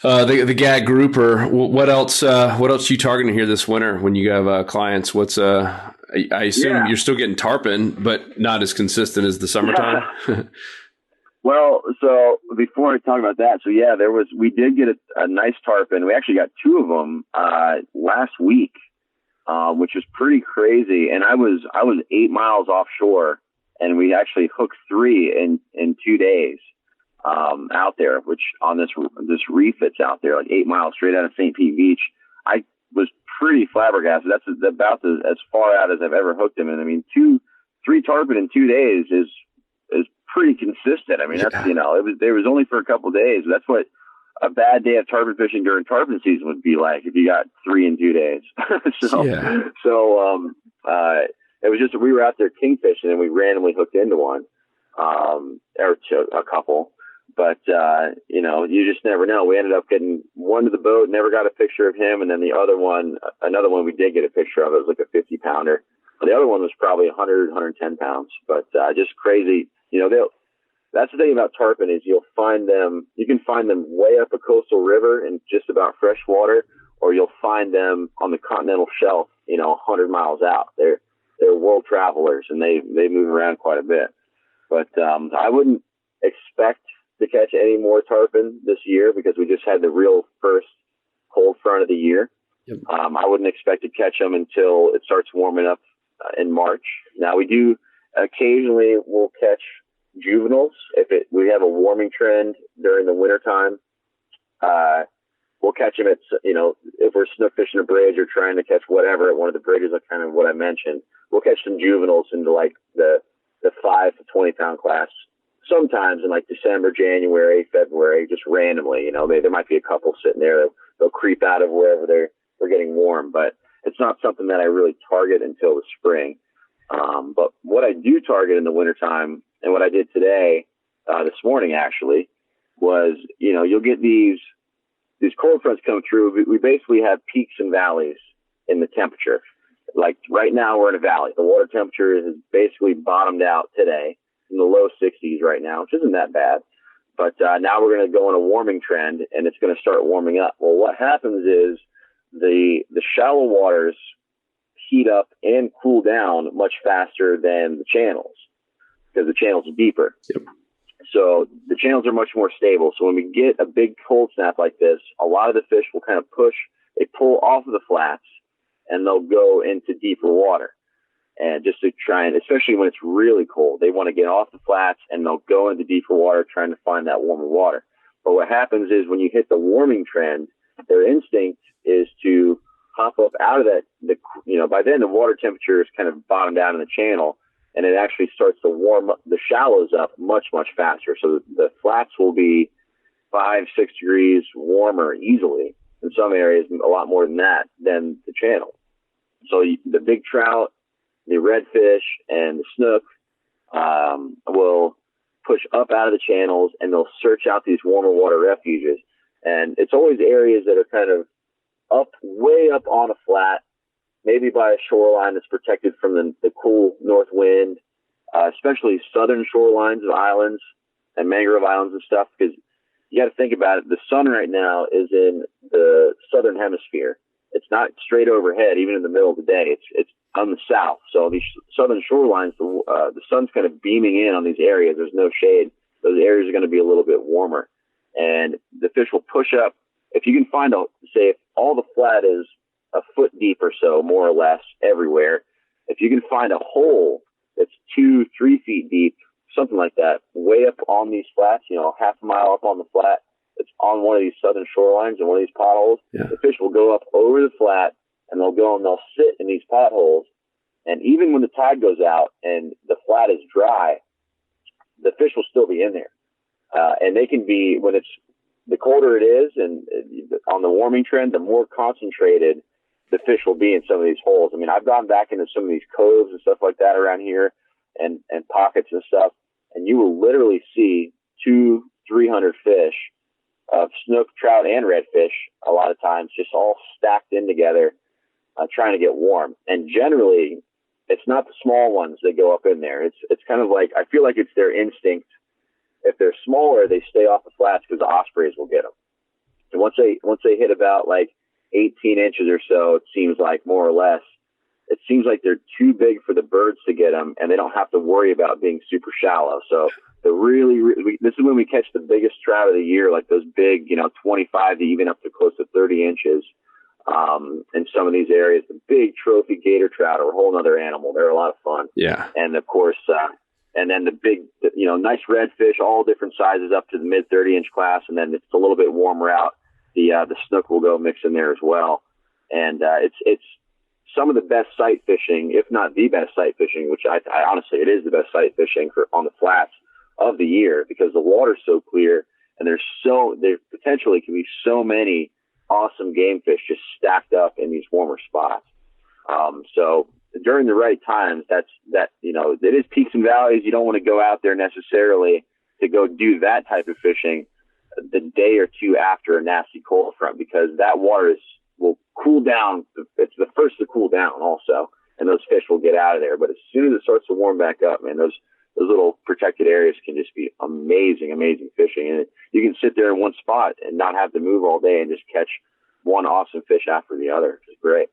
the gag grouper, what else are you targeting here this winter when you have clients? What's I assume you're still getting tarpon, but not as consistent as the summertime. Well, so before I talk about that, we did get a nice tarpon. We actually got 2 of them last week, which is pretty crazy. And I was 8 miles offshore, and we actually hooked 3 in 2 days out there, which on this reef that's out there, like 8 miles straight out of St. Pete Beach. I was pretty flabbergasted. That's about as far out as I've ever hooked them. And I mean, 3 tarpon in 2 days is pretty consistent. I mean, that's, it was only for a couple of days. That's what a bad day of tarpon fishing during tarpon season would be like if you got 3 in 2 days. It was just, we were out there kingfishing and we randomly hooked into one, or a couple, but, you just never know. We ended up getting one to the boat, never got a picture of him. And then another one we did get a picture of. It was like a 50 pounder. The other one was probably 100, 110 pounds, but, just crazy. That's the thing about tarpon is you can find them way up a coastal river and just about fresh water, or you'll find them on the continental shelf, 100 miles out. They're world travelers and they move around quite a bit. But I wouldn't expect to catch any more tarpon this year because we just had the real first cold front of the year. Yep. I wouldn't expect to catch them until it starts warming up in March. Now we do occasionally we'll catch juveniles we have a warming trend during the wintertime. We'll catch them at, if we're snook fishing a bridge or trying to catch whatever at one of the bridges, like kind of what I mentioned, we'll catch some juveniles into like the 5 to 20 pound class. Sometimes in like December, January, February, just randomly, there might be a couple sitting there. They'll creep out of wherever they're getting warm, but it's not something that I really target until the spring. But what I do target in the wintertime, and what I did today, this morning actually, was, you'll get these cold fronts come through. We basically have peaks and valleys in the temperature. Like right now we're in a valley. The water temperature is basically bottomed out today in the low 60s right now, which isn't that bad. But now we're going to go on a warming trend and it's going to start warming up. Well, what happens is the shallow waters heat up and cool down much faster than the channels because the channels are deeper. Yep. So the channels are much more stable. So when we get a big cold snap like this, a lot of the fish will kind of they pull off of the flats and they'll go into deeper water. And just to try and, especially when it's really cold, they want to get off the flats and they'll go into deeper water trying to find that warmer water. But what happens is when you hit the warming trend, their instinct is to hop up out of that. By then the water temperature is kind of bottomed out in the channel and it actually starts to warm up the shallows up much, much faster. So the flats will be 5-6 degrees warmer easily. In some areas, a lot more than that, than the channel. So the big trout, the redfish, and the snook will push up out of the channels, and they'll search out these warmer water refuges. And it's always areas that are kind of way up on a flat, maybe by a shoreline that's protected from the cool north wind, especially southern shorelines of islands and mangrove islands and stuff, because you got to think about it. The sun right now is in the southern hemisphere. It's not straight overhead, even in the middle of the day. It's on the south. So these southern shorelines, the sun's kind of beaming in on these areas. There's no shade. Those areas are going to be a little bit warmer. And the fish will push up. If you can find say if all the flat is a foot deep or so, more or less, everywhere, if you can find a hole that's 2-3 feet deep, something like that, way up on these flats, half a mile up on the flat, it's on one of these southern shorelines and one of these potholes, the fish will go up over the flat and they'll go and they'll sit in these potholes. And even when the tide goes out and the flat is dry, the fish will still be in there. And they can be, when it's, the colder it is and on the warming trend, the more concentrated the fish will be in some of these holes. I mean, I've gone back into some of these coves and stuff like that around here and pockets and stuff, and you will literally see 2 300 fish of snook, trout, and redfish a lot of times, just all stacked in together, trying to get warm. And generally, it's not the small ones that go up in there. It's kind of like, I feel like it's their instinct. If they're smaller, they stay off the flats because the ospreys will get them. And once they hit about like 18 inches or so, it seems like, more or less, it seems like they're too big for the birds to get them, and they don't have to worry about being super shallow. So this is when we catch the biggest trout of the year, like those big, 25 to even up to close to 30 inches. In some of these areas, the big trophy gator trout are a whole other animal. They're a lot of fun. Yeah. And of course, and then the big, nice redfish, all different sizes up to the mid 30-inch class. And then it's a little bit warmer out. The snook will go mix in there as well. And, it's some of the best sight fishing, if not the best sight fishing, which I honestly, it is the best sight fishing on the flats of the year, because the water's so clear, and there potentially can be so many awesome game fish just stacked up in these warmer spots. So during the right times, it is peaks and valleys. You don't want to go out there necessarily to go do that type of fishing the day or two after a nasty cold front, because that water will cool down. It's the first to cool down also, and those fish will get out of there. But as soon as it starts to warm back up, man, those little protected areas can just be amazing, amazing fishing. And you can sit there in one spot and not have to move all day and just catch one awesome fish after the other. It's great.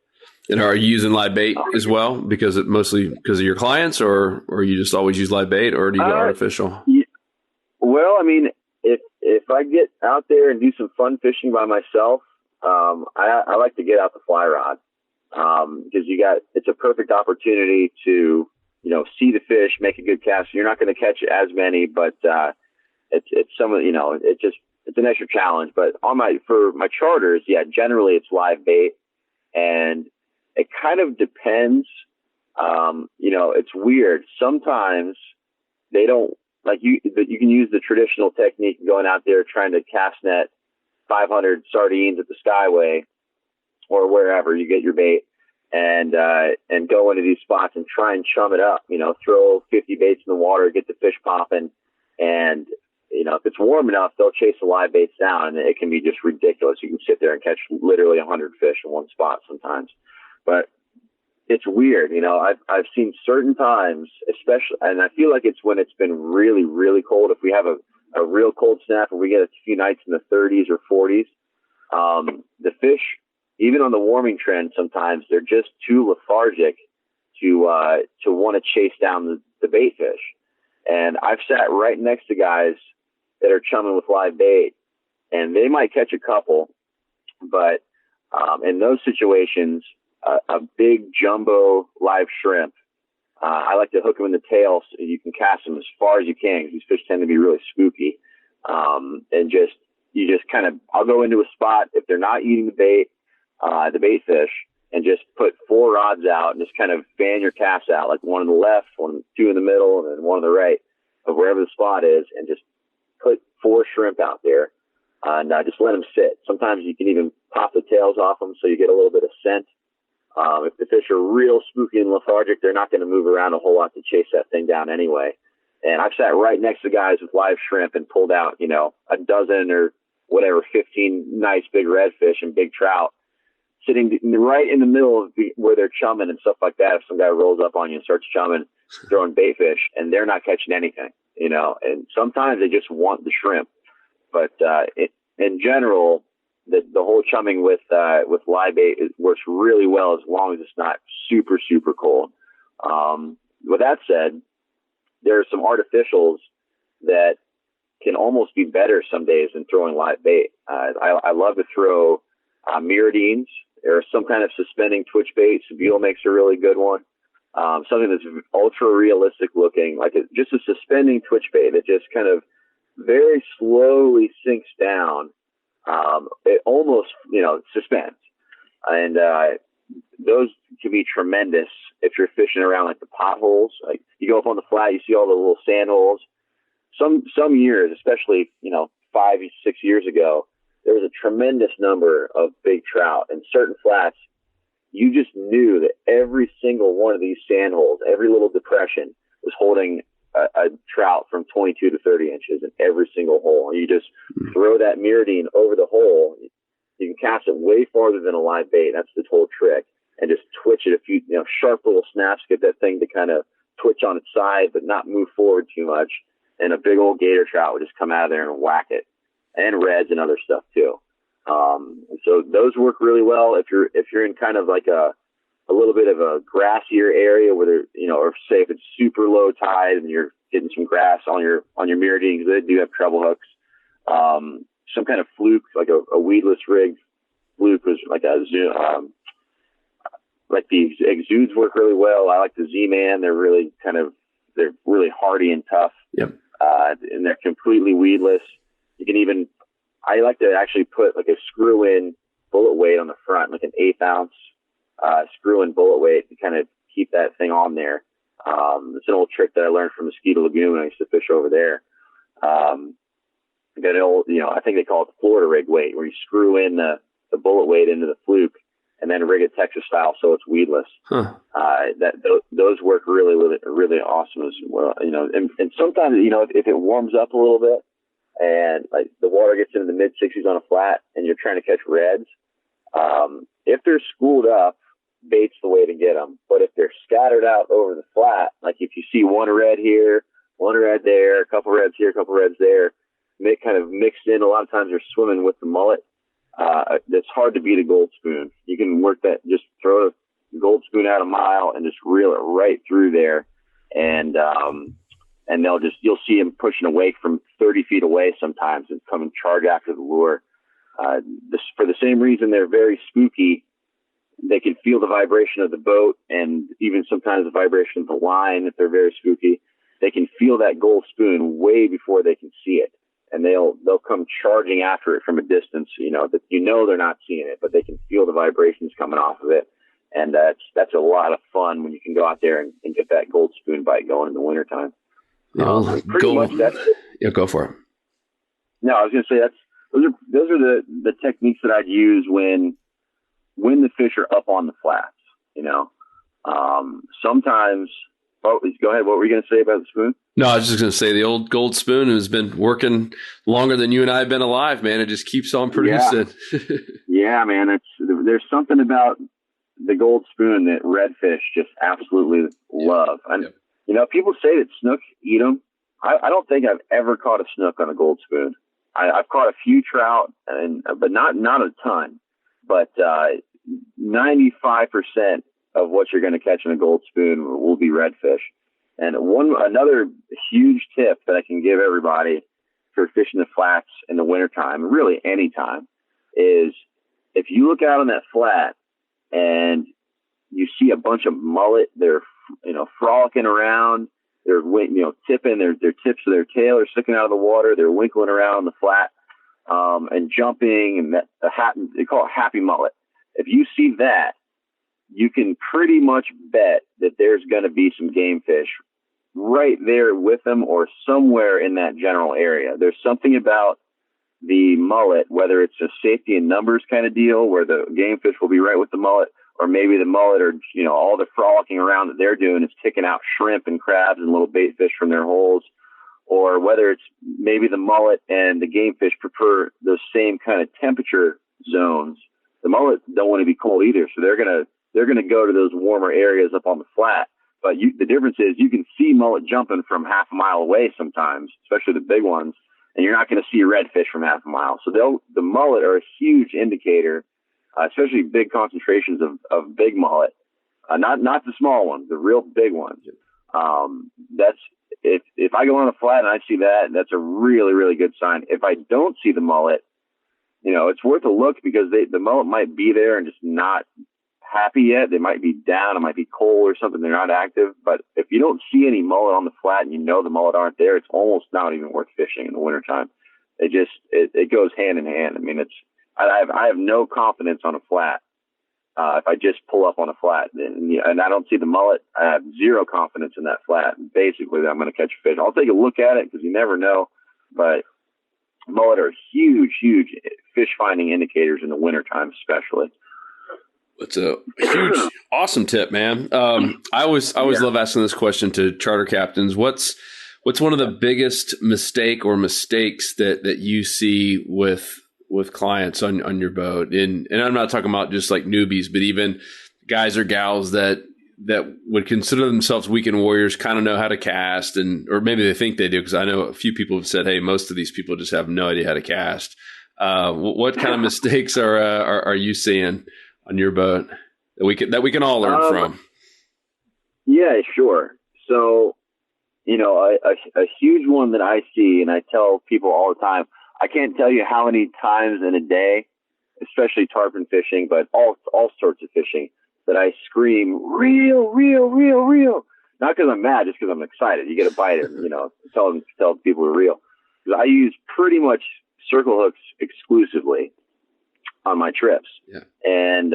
And are you using live bait as well? Mostly because of your clients, or you just always use live bait, or do you go artificial? Yeah. Well, I mean, if I get out there and do some fun fishing by myself, I like to get out the fly rod, because it's a perfect opportunity to, see the fish, make a good cast. You're not going to catch as many, but, it's some of, it's an extra challenge. But for my charters, yeah, generally it's live bait, and it kind of depends. It's weird. Sometimes they don't like you can use the traditional technique going out there trying to cast net 500 sardines at the Skyway or wherever you get your bait, and go into these spots and try and chum it up, throw 50 baits in the water, get the fish popping. And, if it's warm enough, they'll chase the live baits down, and it can be just ridiculous. You can sit there and catch literally 100 fish in one spot sometimes, but it's weird. I've seen certain times, especially, and I feel like it's when it's been really, really cold. If we have a real cold snap and we get a few nights in the 30s or 40s, the fish, even on the warming trend, sometimes they're just too lethargic to want to chase down the bait fish. And I've sat right next to guys that are chumming with live bait, and they might catch a couple, but in those situations, a big jumbo live shrimp, I like to hook them in the tail so you can cast them as far as you can, because these fish tend to be really spooky. And you just kind of, I'll go into a spot if they're not eating the bait fish, and just put 4 rods out and just kind of fan your casts out, like one on the left, 2 in the middle, and then one on the right of wherever the spot is, and just put 4 shrimp out there, and just let them sit. Sometimes you can even pop the tails off them so you get a little bit of scent. If the fish are real spooky and lethargic, they're not going to move around a whole lot to chase that thing down anyway. And I've sat right next to guys with live shrimp and pulled out, a dozen or whatever, 15 nice big redfish and big trout, sitting right in the middle of where they're chumming and stuff like that. If some guy rolls up on you and starts chumming, throwing bait fish, and they're not catching anything, and sometimes they just want the shrimp. But in general, the whole chumming with live bait works really well, as long as it's not super, super cold. With that said, there are some artificials that can almost be better some days than throwing live bait. I love to throw miridines, or some kind of suspending twitch bait. Sebile makes a really good one. Something that's ultra realistic looking, like just a suspending twitch bait that just kind of very slowly sinks down. It almost, suspends. And those can be tremendous if you're fishing around like the potholes. Like you go up on the flat, you see all the little sand holes. Some years, especially 5, 6 years ago, there was a tremendous number of big trout, and certain flats, you just knew that every single one of these sand holes, every little depression, was holding a trout from 22 to 30 inches in every single hole. And you just throw that Myridine over the hole. You can cast it way farther than a live bait. That's the whole trick. And just twitch it a few, sharp little snaps, get that thing to kind of twitch on its side, but not move forward too much. And a big old gator trout would just come out of there and whack it, and reds and other stuff too. So those work really well if you're in kind of like a little bit of a grassier area where there, or say if it's super low tide and you're getting some grass on your Myridine, because they do have treble hooks. Some kind of fluke, like a weedless rig fluke, was like like the exudes work really well. I like the Z-Man. They're really hardy and tough. Yep. And they're completely weedless. I like to actually put like a screw-in bullet weight on the front, like an 1/8 ounce screw-in bullet weight to kind of keep that thing on there. It's an old trick that I learned from Mosquito Lagoon when I used to fish over there. That old, I think they call it the Florida rig weight, where you screw in the bullet weight into the fluke and then rig it Texas style so it's weedless. Huh. Those work really, really, really awesome as well. And sometimes, if it warms up a little bit and like the water gets into the mid 60s on a flat and you're trying to catch reds, if they're schooled up, bait's the way to get them. But if they're scattered out over the flat, like if you see one red here, one red there, a couple reds here, a couple reds there, kind of mixed in. A lot of times they're swimming with the mullet. It's hard to beat a gold spoon. You can work that, just throw a gold spoon out a mile and just reel it right through there. And you'll see them pushing away from 30 feet away sometimes and come and charge after the lure. For the same reason they're very spooky. They can feel the vibration of the boat and even sometimes the vibration of the line. If they're very spooky, they can feel that gold spoon way before they can see it. And they'll come charging after it from a distance, that they're not seeing it, but they can feel the vibrations coming off of it. And that's a lot of fun when you can go out there and get that gold spoon bite going in the wintertime. Pretty much that's it. Yeah, go for it. No, I was going to say those are the techniques that I'd use when the fish are up on the flats. Sometimes. Oh, go ahead. What were you going to say about the spoon? No, I was just going to say the old gold spoon has been working longer than you and I have been alive, man. It just keeps on producing. Yeah, man. There's something about the gold spoon that redfish just absolutely love. And, people say that snook eat them. I don't think I've ever caught a snook on a gold spoon. I've caught a few trout, but not a ton. But 95% of what you're going to catch in a gold spoon will be redfish. And another huge tip that I can give everybody for fishing the flats in the wintertime, really any time, is if you look out on that flat and you see a bunch of mullet, they're frolicking around, they're tipping their tips of their tail are sticking out of the water, they're winkling around the flat and jumping, and they call it happy mullet. If you see that, you can pretty much bet that there's going to be some game fish right there with them or somewhere in that general area. There's something about the mullet, whether it's a safety in numbers kind of deal where the game fish will be right with the mullet, or maybe the mullet or, all the frolicking around that they're doing is kicking out shrimp and crabs and little bait fish from their holes, or whether it's maybe the mullet and the game fish prefer those same kind of temperature zones. The mullet don't want to be cold either, so they're going to go to those warmer areas up on the flat. But the difference is you can see mullet jumping from half a mile away sometimes, especially the big ones, and you're not going to see redfish from half a mile. So the mullet are a huge indicator, especially big concentrations of big mullet, not the small ones, the real big ones. That's if I go on the flat and I see that, that's a really, really good sign. If I don't see the mullet, it's worth a look because the mullet might be there and just not happy yet. They might be down. It might be cold or something. They're not active. But if you don't see any mullet on the flat and the mullet aren't there, it's almost not even worth fishing in the wintertime. It goes hand in hand. I mean, I have no confidence on a flat. If I just pull up on a flat and I don't see the mullet, I have zero confidence in that flat. Basically, I'm going to catch a fish. I'll take a look at it because you never know. But mullet are huge, huge fish finding indicators in the wintertime, especially. It's a huge, awesome tip, man. I always love asking this question to charter captains. What's What's one of the biggest mistakes that you see with clients on your boat? And I'm not talking about just like newbies, but even guys or gals that would consider themselves weekend warriors, kind of know how to cast, or maybe they think they do, because I know a few people have said, hey, most of these people just have no idea how to cast. What kind of mistakes are you seeing on your boat that we can all learn from? Yeah, sure. So, a huge one that I see, and I tell people all the time, I can't tell you how many times in a day, especially tarpon fishing, but all sorts of fishing, that I scream, reel, reel, reel, reel. Not because I'm mad, just because I'm excited. You get a bite and, tell people to reel. Because I use pretty much circle hooks exclusively on my trips. Yeah. And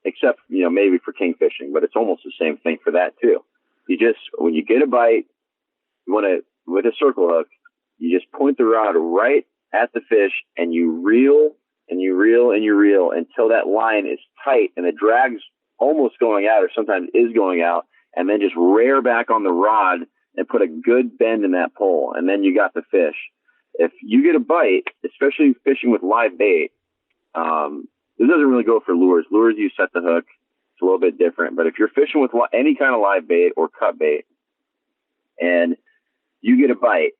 except, maybe for kingfishing, but it's almost the same thing for that too. When you get a bite, with a circle hook, you just point the rod right at the fish and you reel and you reel and you reel until that line is tight and the drag's almost going out or sometimes is going out, and then just rear back on the rod and put a good bend in that pole, and then you got the fish. If you get a bite, especially fishing with live bait, this doesn't really go for lures. Lures, you set the hook. It's a little bit different. But if you're fishing with any kind of live bait or cut bait and you get a bite,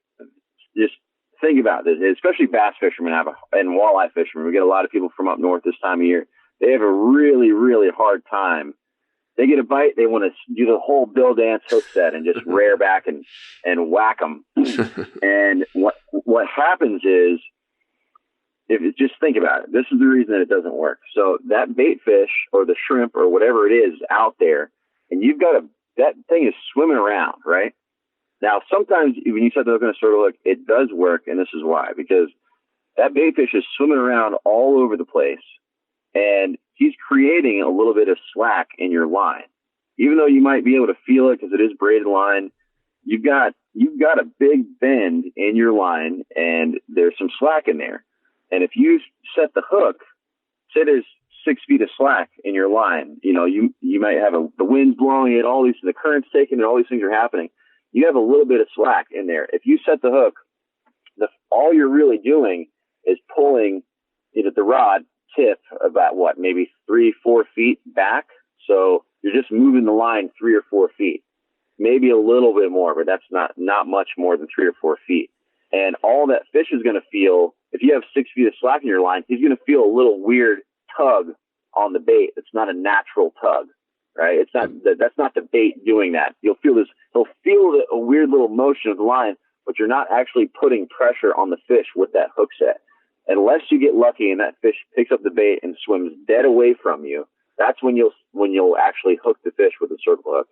just think about this, especially bass fishermen and walleye fishermen. We get a lot of people from up north this time of year. They have a really, really hard time. They get a bite, they want to do the whole Bill Dance hook set and just rear back and whack them. And what happens is, just think about it. This is the reason that it doesn't work. So that bait fish or the shrimp or whatever it is out there, and that thing is swimming around, right? Now, sometimes when you set the hook on a circle hook, it does work, and this is why. Because that bait fish is swimming around all over the place, and he's creating a little bit of slack in your line. Even though you might be able to feel it because it is braided line, you've got a big bend in your line, and there's some slack in there. And if you set the hook, say there's 6 feet of slack in your line, you might have the wind's blowing it, the current's taking it, all these things are happening. You have a little bit of slack in there. If you set the hook, all you're really doing is pulling the rod tip about maybe 3-4 feet back. So you're just moving the line 3 or 4 feet, maybe a little bit more, but that's not much more than 3 or 4 feet. And all that fish is going to feel, if you have 6 feet of slack in your line, he's going to feel a little weird tug on the bait. It's not a natural tug. Right? That's not the bait doing that. He'll feel a weird little motion of the line, but you're not actually putting pressure on the fish with that hook set. Unless you get lucky and that fish picks up the bait and swims dead away from you, that's when you'll actually hook the fish with a circle hook.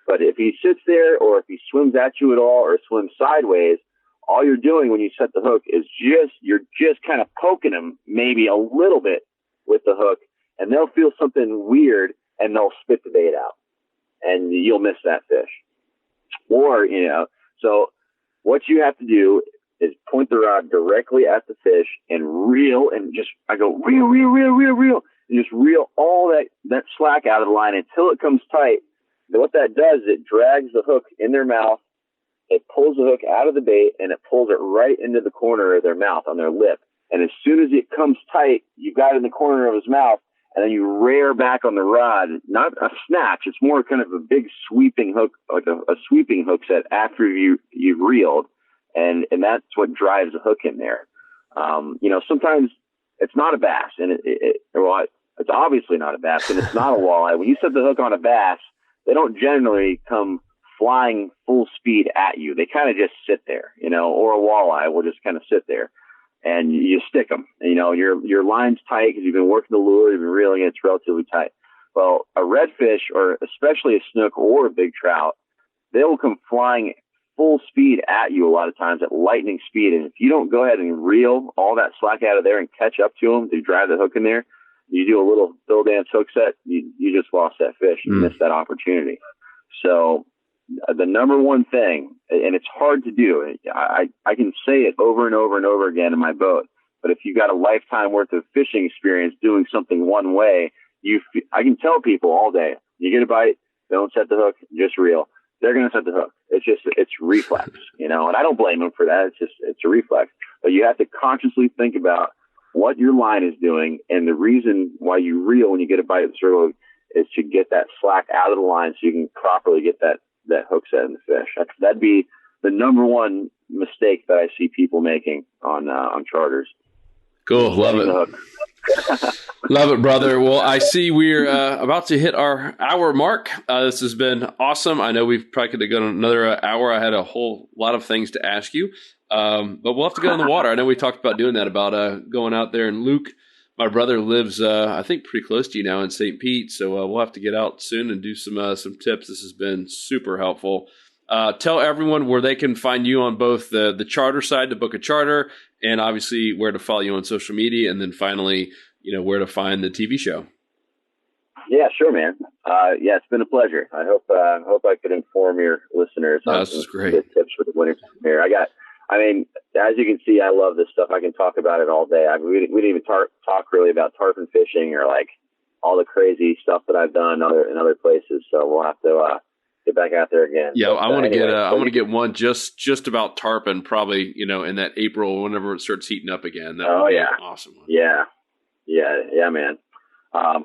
But if he sits there or if he swims at you at all or swims sideways, all you're doing when you set the hook is you're just kind of poking him maybe a little bit with the hook, and they'll feel something weird and they'll spit the bait out, and you'll miss that fish. Or, so what you have to do is point the rod directly at the fish and reel, and I go, reel, reel, reel, reel, reel, and just reel all that slack out of the line until it comes tight. And what that does, it drags the hook in their mouth, it pulls the hook out of the bait, and it pulls it right into the corner of their mouth on their lip. And as soon as it comes tight, you've got it in the corner of his mouth, and then you rear back on the rod, not a snatch. It's more kind of a big sweeping hook, like a sweeping hook set after you've reeled. And that's what drives the hook in there. Sometimes it's not a bass, and it's obviously not a bass, and it's not a walleye. When you set the hook on a bass, they don't generally come flying full speed at you. They kind of just sit there, or a walleye will just kind of sit there. And you stick them. Your line's tight because you've been working the lure, you've been reeling it, it's relatively tight. Well, a redfish, or especially a snook or a big trout, they will come flying full speed at you a lot of times at lightning speed. And if you don't go ahead and reel all that slack out of there and catch up to them to drive the hook in there, you do a little Bill Dance hook set, you just lost that fish. You missed that opportunity. So the number one thing, and it's hard to do, I can say it over and over and over again in my boat, but if you've got a lifetime worth of fishing experience doing something one way, I can tell people all day, you get a bite, don't set the hook, just reel. they're going to set the hook. It's reflex, and I don't blame them for that. It's a reflex. But you have to consciously think about what your line is doing, and the reason why you reel when you get a bite of the circle hook is to get that slack out of the line so you can properly get that hook set in the fish. That'd be the number one mistake that I see people making on charters. Cool. Love it. Love it, brother. Well, I see we're about to hit our hour mark. This has been awesome. I know we've probably could have gone another hour. I had a whole lot of things to ask you, but we'll have to go in the water. I know we talked about doing that, about going out there. And Luke, my brother, lives, I think, pretty close to you now in St. Pete. So we'll have to get out soon and do some tips. This has been super helpful. Tell everyone where they can find you on both the charter side to book a charter, and obviously where to follow you on social media, and then finally, where to find the TV show. Yeah, sure, man. Yeah, it's been a pleasure. I hope I could inform your listeners on this is great. Good tips for the winter here. As you can see, I love this stuff. I can talk about it all day. We didn't even talk really about tarpon fishing or like all the crazy stuff that I've done in other places. So we'll have to get back out there again. Yeah, I want to get one just about tarpon, probably in that April, whenever it starts heating up again. That would be an awesome one. Yeah, man.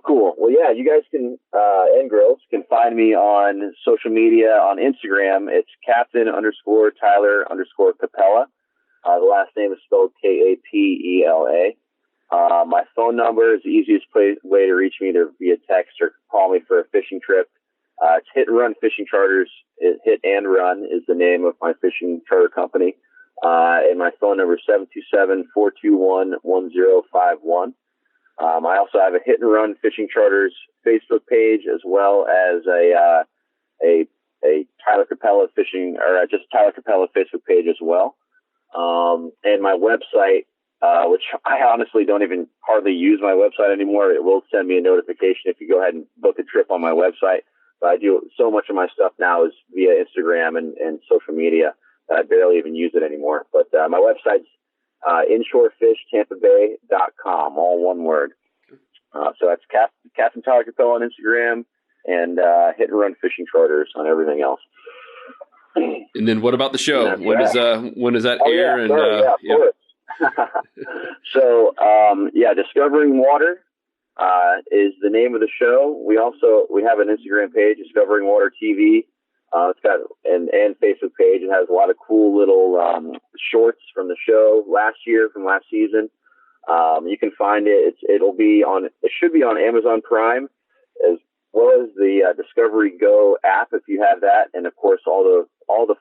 Cool. Well, yeah, you guys can and girls can find me on social media on Instagram. It's Captain_Tyler_Kapela. The last name is spelled Kapela. My phone number is the easiest way to reach me, either via text or call me for a fishing trip. It's Hit and Run Fishing Charters. Hit and Run is the name of my fishing charter company. And my phone number is 727-421-1051. I also have a Hit and Run Fishing Charters Facebook page, as well as a Tyler Kapela fishing, or just Tyler Kapela Facebook page as well. And my website, which I honestly don't even hardly use my website anymore. It will send me a notification if you go ahead and book a trip on my website. But I do so much of my stuff now is via Instagram and social media. I barely even use it anymore. But my website's InshoreFishTampaBay.com, all one word. So that's Captain Tyler Kapela on Instagram, and Hit and Run Fishing Charters on everything else. And then what about the show? When does that air? Of course. So, Discovering Water is the name of the show. We have an Instagram page, Discovering Water TV. It's got and Facebook page. It has a lot of cool little shorts from the show from last season. You can find it. It should be on Amazon Prime, as well as the Discovery Go app if you have that. And of course, all the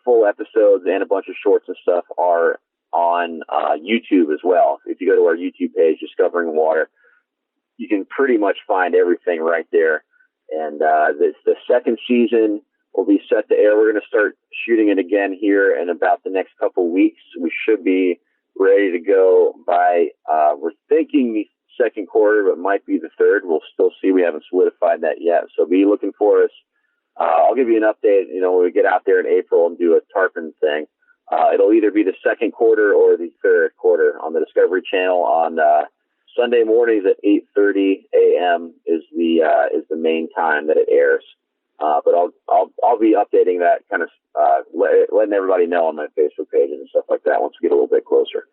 full episodes and a bunch of shorts and stuff are on YouTube as well. If you go to our YouTube page, Discovering Water, you can pretty much find everything right there. And the second season will be set to air. We're going to start shooting it again here in about the next couple weeks. We should be ready to go by, we're thinking the second quarter, but might be the third. We'll still see. We haven't solidified that yet. So be looking for us. I'll give you an update, when we get out there in April and do a tarpon thing. It'll either be the second quarter or the third quarter on the Discovery Channel on Sunday mornings at 8:30 a.m. is the main time that it airs. But I'll be updating that, kind of letting everybody know on my Facebook pages and stuff like that once we get a little bit closer.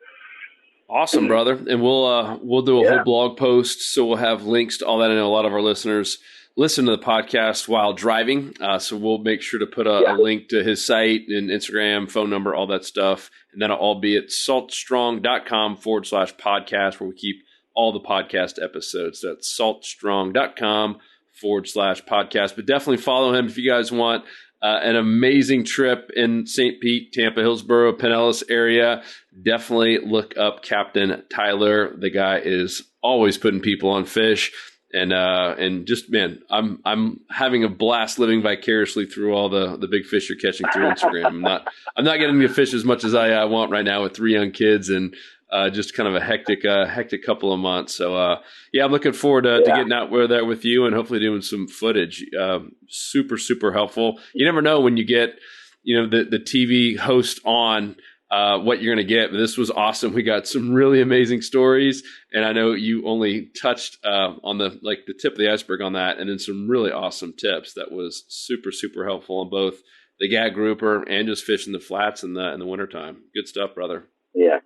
Awesome, brother. And we'll do a whole blog post, so we'll have links to all that. I know a lot of our listeners listen to the podcast while driving, so we'll make sure to put a link to his site and Instagram, phone number, all that stuff. And that'll all be at saltstrong.com/podcast, where we keep all the podcast episodes. That's saltstrong.com/podcast. But definitely follow him if you guys want an amazing trip in St. Pete, Tampa, Hillsborough, Pinellas area. Definitely look up Captain Tyler. The guy is always putting people on fish. And just, man, I'm having a blast living vicariously through all the big fish you're catching through Instagram. I'm not getting to fish as much as I want right now with 3 young kids and just kind of a hectic couple of months. So I'm looking forward to getting out there with you and hopefully doing some footage. Super, super helpful. You never know when you get the TV host on what you're going to get. But this was awesome. We got some really amazing stories, and I know you only touched on the tip of the iceberg on that, and then some really awesome tips. That was super, super helpful on both the gag grouper and just fishing the flats in the wintertime. Good stuff, brother. Yeah.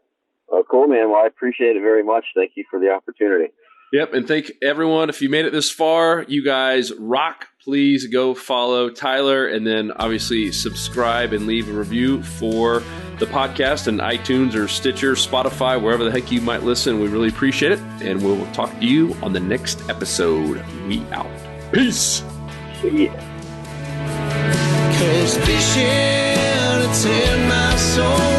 Oh, cool, man. Well, I appreciate it very much. Thank you for the opportunity. Yep, and thank everyone. If you made it this far, you guys rock. Please go follow Tyler, and then obviously subscribe and leave a review for the podcast in iTunes or Stitcher, Spotify, wherever the heck you might listen. We really appreciate it, and we'll talk to you on the next episode. We out. Peace. See ya. 'Cause fishing, it's in my soul.